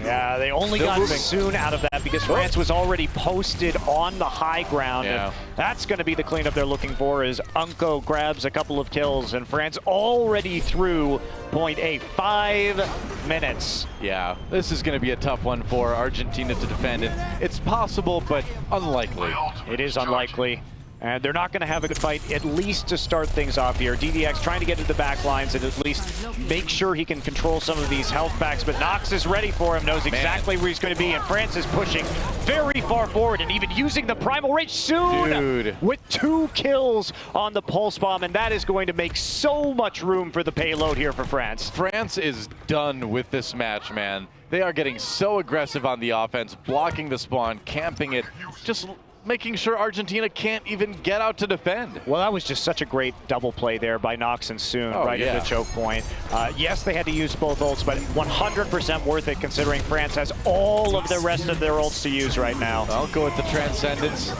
Yeah, they only got soon out of that because France was already posted on the high ground. Yeah. And that's going to be the cleanup they're looking for as Unko grabs a couple of kills and France already through point A. 5 minutes. Yeah, this is going to be a tough one for Argentina to defend. It's possible, but unlikely. It is unlikely. And they're not going to have a good fight, at least to start things off here. DDX trying to get to the back lines and at least make sure he can control some of these health packs. But Nox is ready for him, knows exactly where he's going to be. And France is pushing very far forward and even using the primal rage soon with 2 kills on the pulse bomb. And that is going to make so much room for the payload here for France. France is done with this match, man. They are getting so aggressive on the offense, blocking the spawn, camping it, just making sure Argentina can't even get out to defend. Well, that was just such a great double play there by Nox and Soon at the choke point. Yes, they had to use both ults, but 100% worth it considering France has all of the rest of their ults to use right now. I'll go with the Transcendence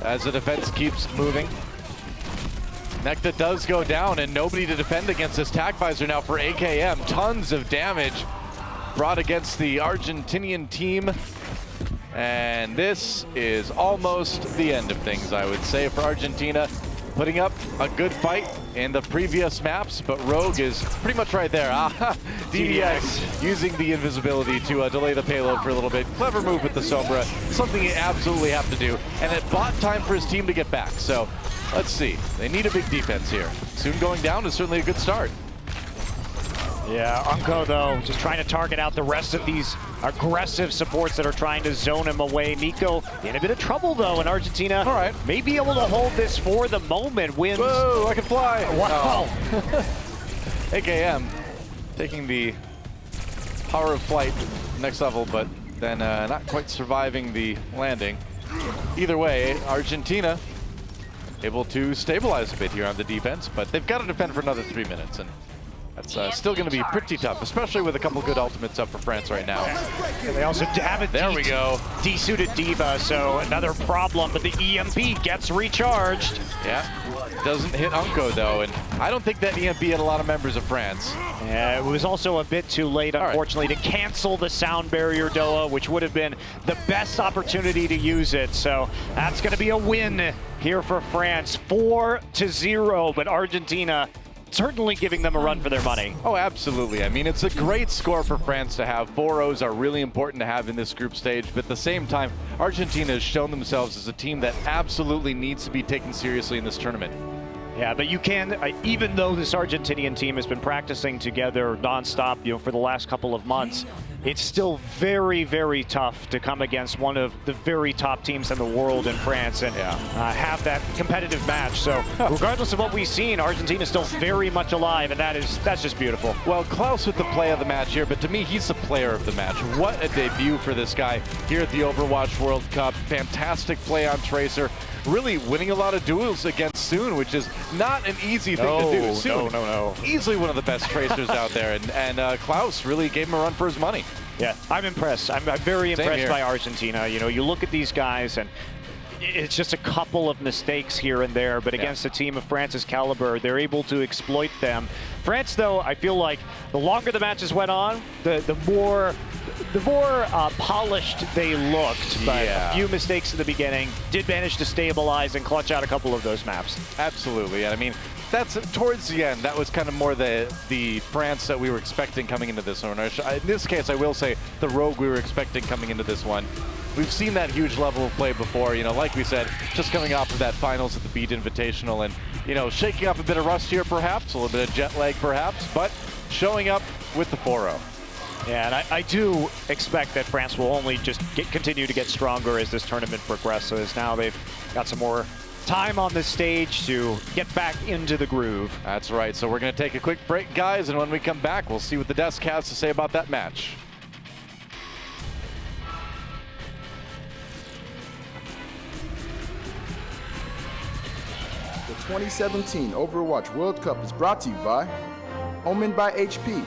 as the defense keeps moving. Necta does go down and nobody to defend against this tac visor now for AKM. Tons of damage brought against the Argentinian team. And this is almost the end of things, I would say, for Argentina. Putting up a good fight in the previous maps, but Rogue is pretty much right there. DDX using the invisibility to delay the payload for a little bit. Clever move with the Sombra, something you absolutely have to do. And it bought time for his team to get back. So let's see. They need a big defense here. Soon going down is certainly a good start. Yeah, Unko, though, just trying to target out the rest of these aggressive supports that are trying to zone him away. Nico in a bit of trouble, though, and Argentina may be able to hold this for the moment. Wins. Whoa, I can fly. Wow. AKM taking the power of flight next level, but then not quite surviving the landing. Either way, Argentina able to stabilize a bit here on the defense, but they've got to defend for another 3 minutes, and that's still going to be pretty tough, especially with a couple good ultimates up for France right now. And they also have a desuited Diva, so another problem, but the EMP gets recharged. Yeah, doesn't hit Unko though, and I don't think that EMP had a lot of members of France. Yeah, it was also a bit too late, unfortunately, to cancel the sound barrier Doa, which would have been the best opportunity to use it. So that's going to be a win here for France, 4-0, but Argentina certainly giving them a run for their money. Oh, absolutely. I mean, it's a great score for France to have. 4-0s are really important to have in this group stage, but at the same time, Argentina has shown themselves as a team that absolutely needs to be taken seriously in this tournament. Yeah, but you can, even though this Argentinian team has been practicing together nonstop, for the last couple of months, it's still very, very tough to come against one of the very top teams in the world in France and have that competitive match. So regardless of what we've seen, Argentina is still very much alive, and that's just beautiful. Well, Klaus with the play of the match here, but to me, he's the player of the match. What a debut for this guy here at the Overwatch World Cup. Fantastic play on Tracer. Really winning a lot of duels against Soon, which is not an easy thing to do. Soon, no. Easily one of the best Tracers out there, and Klaus really gave him a run for his money. Yeah, I'm impressed. I'm very impressed by Argentina. You look at these guys, and it's just a couple of mistakes here and there, but against a team of France's caliber, they're able to exploit them. France, though, I feel like the longer the matches went on, the more polished they looked, but a few mistakes in the beginning did manage to stabilize and clutch out a couple of those maps. Absolutely, and I mean, that's towards the end. That was kind of more the France that we were expecting coming into this one. In this case, I will say the Rogue we were expecting coming into this one. We've seen that huge level of play before, like we said, just coming off of that finals at the Beat Invitational and, shaking up a bit of rust here perhaps, a little bit of jet lag perhaps, but showing up with the 4-0. And I do expect that France will only just continue to get stronger as this tournament progresses. Now they've got some more time on the stage to get back into the groove. That's right. So we're going to take a quick break, guys, and when we come back, we'll see what the desk has to say about that match. The 2017 Overwatch World Cup is brought to you by Omen by HP,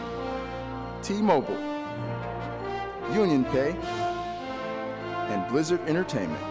T-Mobile, Union Pay, and Blizzard Entertainment.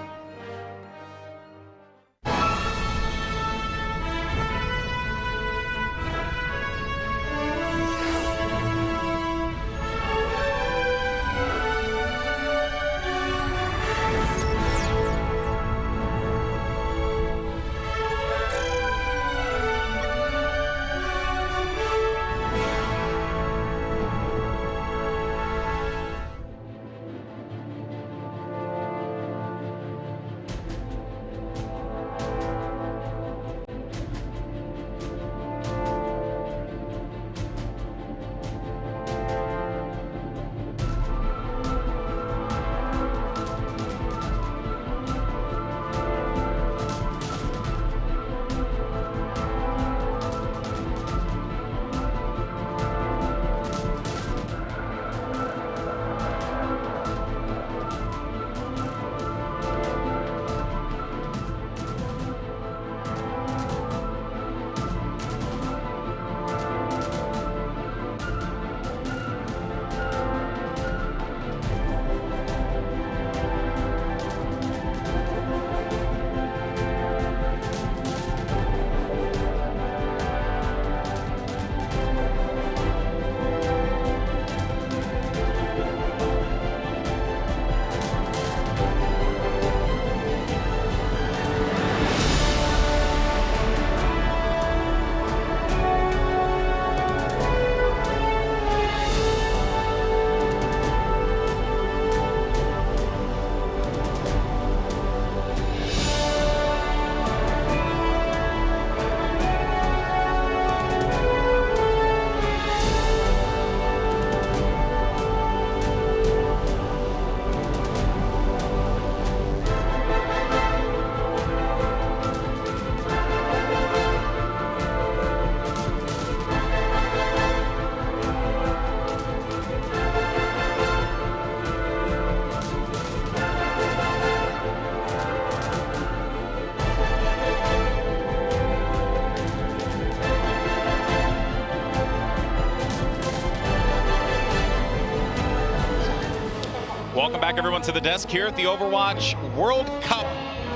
Welcome back, everyone, to the desk here at the Overwatch World Cup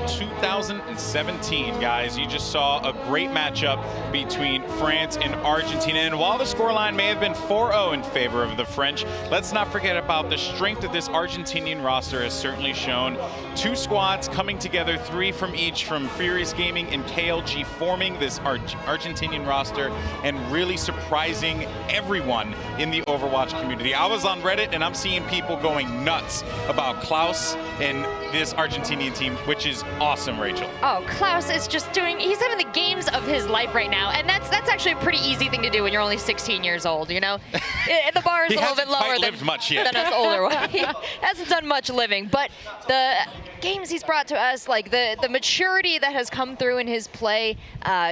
2017, guys. You just saw a great matchup between France and Argentina. And while the scoreline may have been 4-0 in favor of the French, let's not forget about the strength that this Argentinian roster has certainly shown. 2 squads coming together, 3 from each, from Furious Gaming and KLG, forming this Argentinian roster and really surprising everyone in the Overwatch community. I was on Reddit and I'm seeing people going nuts about Klaus and this Argentinian team, which is awesome, Rachel. Oh, Klaus is just he's having the games of his life right now. And that's actually a pretty easy thing to do when you're only 16 years old, you know? The bar is a little bit lower than us older ones. He hasn't done much living, but the games he's brought to us, like the maturity that has come through in his play,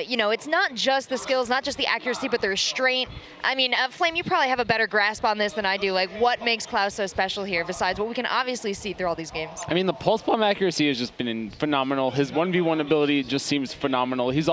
you know, it's not just the skills, not just the accuracy, but the restraint. I mean, Flame, you probably have a better grasp on this than I do. Like, what makes Klaus so special here, besides what we can obviously see through all these games? I mean, the pulse bomb accuracy has just been phenomenal. His 1v1 ability just seems phenomenal. He's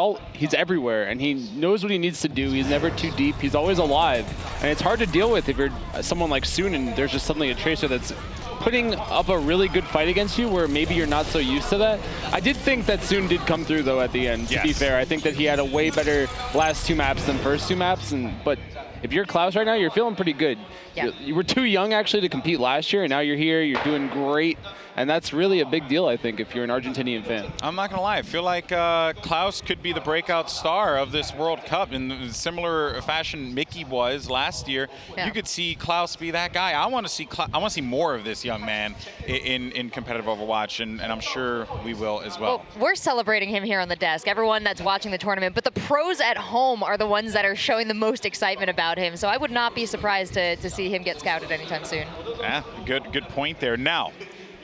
everywhere, and he knows what he needs to do. He's never too deep. He's always alive, and it's hard to deal with if you're someone like Soon and there's just suddenly a Tracer that's putting up a really good fight against you where maybe you're not so used to that. I did think that Soon did come through, though, at the end, to be fair. I think that he had a way better last 2 maps than first 2 maps, but if you're Klaus right now, you're feeling pretty good. Yeah. You were too young, actually, to compete last year, and now you're here. You're doing great. And that's really a big deal, I think, if you're an Argentinian fan. I'm not going to lie. I feel like Klaus could be the breakout star of this World Cup. In similar fashion Mickey was last year, you could see Klaus be that guy. I want to see more of this young man in competitive Overwatch, and I'm sure we will as well. Well, we're celebrating him here on the desk, everyone that's watching the tournament, but the pros at home are the ones that are showing the most excitement about him, so I would not be surprised to see him get scouted anytime soon. Yeah, good point there. Now,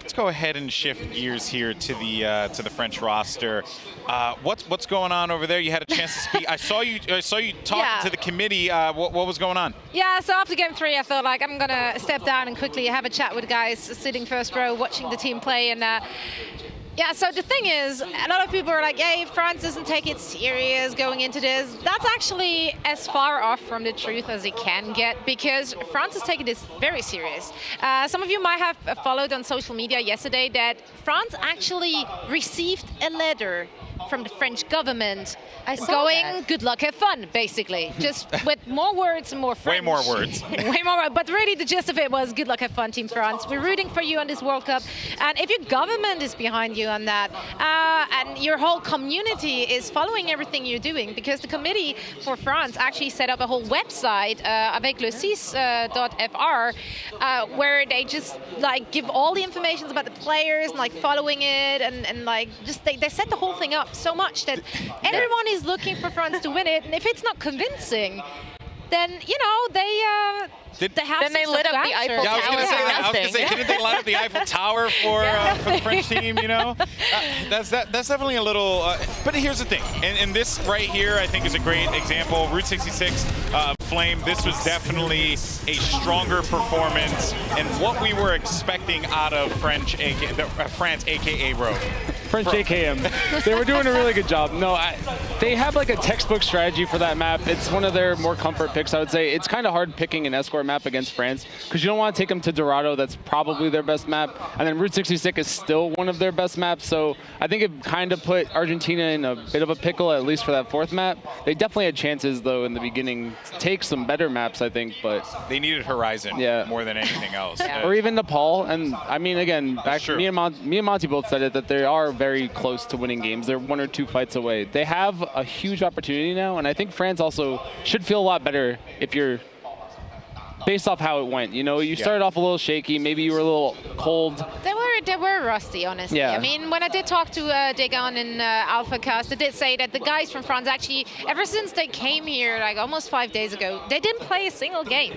let's go ahead and shift gears here to the French roster. What's going on over there? You had a chance to speak. I saw you talking to the committee. What was going on? Yeah, so after game 3, I thought like I'm gonna step down and quickly have a chat with guys sitting first row, watching the team play, and. Yeah, so the thing is, a lot of people are like, hey, France doesn't take it serious going into this. That's actually as far off from the truth as it can get, because France is taking this very serious. Some of you might have followed on social media yesterday that France actually received a letter from the French government going, good luck, have fun, basically. Just with more words and more French. Way more words. Way more words. But really the gist of it was, good luck, have fun, Team France. We're rooting for you on this World Cup. And if your government is behind you on that, and your whole community is following everything you're doing, because the committee for France actually set up a whole website, avec le 6.fr, where they just like give all the information about the players and like following it, and like just they set the whole thing up so much that everyone is looking for France to win it, and if it's not convincing, then you know they have. Then they lit up the Eiffel Tower. I was going to say that. I was going to say, didn't they light up the Eiffel Tower for the French team? You know, that's definitely a little. But here's the thing, and this right here, I think, is a great example. Route 66, Flame. This was definitely a stronger performance, and what we were expecting out of France, aka Rogue. French AKM. They were doing a really good job. No, they have like a textbook strategy for that map. It's one of their more comfort picks, I would say. It's kind of hard picking an escort map against France because you don't want to take them to Dorado. That's probably their best map. And then Route 66 is still one of their best maps. So I think it kind of put Argentina in a bit of a pickle, at least for that 4th map. They definitely had chances, though, in the beginning to take some better maps, I think. But they needed Horizon more than anything else. Or even Nepal. And I mean, again, me and Monty both said it, that they are very close to winning games. They're 1 or 2 fights away. They have a huge opportunity now, and I think France also should feel a lot better if you're based off how it went. You know, you started off a little shaky, maybe you were a little cold. They were rusty, honestly. Yeah. I mean, when I did talk to Degan in AlphaCast, they did say that the guys from France actually, ever since they came here, like almost 5 days ago, they didn't play a single game.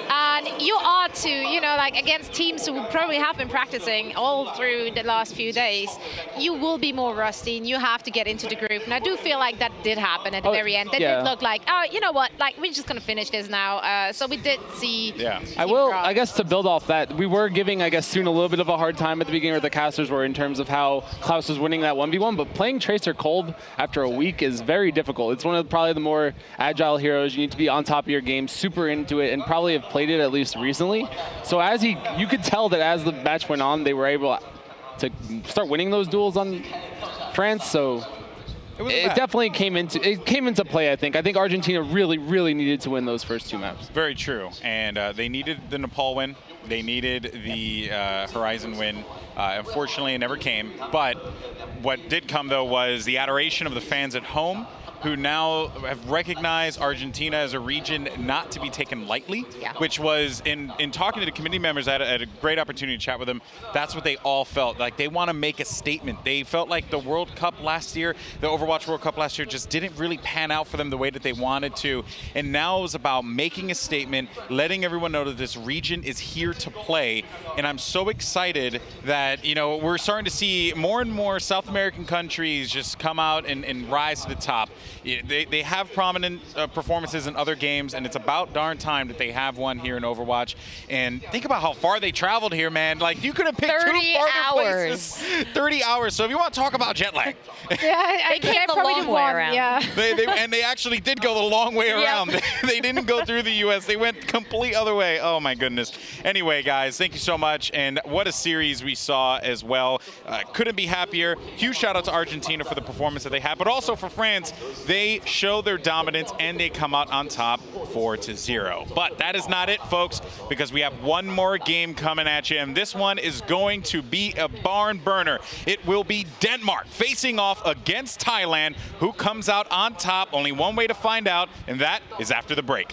And you ought to, you know, like against teams who probably have been practicing all through the last few days, you will be more rusty and you have to get into the groove. And I do feel like that did happen at the very end. They did look like, oh, you know what, like we're just going to finish this now. So we did see. I guess to build off that, we were giving, I guess, Soon a little bit of a hard time at the beginning, or the casters were, in terms of how Klaus was winning that 1v1, but playing Tracer cold after a week is very difficult. It's one of probably the more agile heroes. You need to be on top of your game, super into it, and probably have played it at least recently. So you could tell that as the match went on, they were able to start winning those duels on France. So it definitely came into play, I think. I think Argentina really, really needed to win those first 2 maps. Very true. And they needed the Nepal win. They needed the Horizon win. Unfortunately, it never came. But what did come, though, was the adoration of the fans at home, who now have recognized Argentina as a region not to be taken lightly, which was, in talking to the committee members, I had a great opportunity to chat with them. That's what they all felt. Like, they want to make a statement. They felt like the World Cup last year, the Overwatch World Cup last year, just didn't really pan out for them the way that they wanted to. And now it was about making a statement, letting everyone know that this region is here to play. And I'm so excited that, you know, we're starting to see more and more South American countries just come out and rise to the top. They have prominent performances in other games, and it's about darn time that they have one here in Overwatch. And think about how far they traveled here, man. Like, you could have picked 2 farther places. 30 hours. So if you want to talk about jet lag. I came the long way around. Yeah. They actually did go the long way around. They didn't go through the U.S. They went complete other way. Oh, my goodness. Anyway, guys, thank you so much. And what a series we saw as well. Couldn't be happier. Huge shout out to Argentina for the performance that they had, but also for France. they show their dominance and they come out on top 4-0. But that is not it, folks, because we have one more game coming at you, and this one is going to be a barn burner. It will be Denmark facing off against Thailand. Who comes out on top? Only one way to find out, and that is after the break.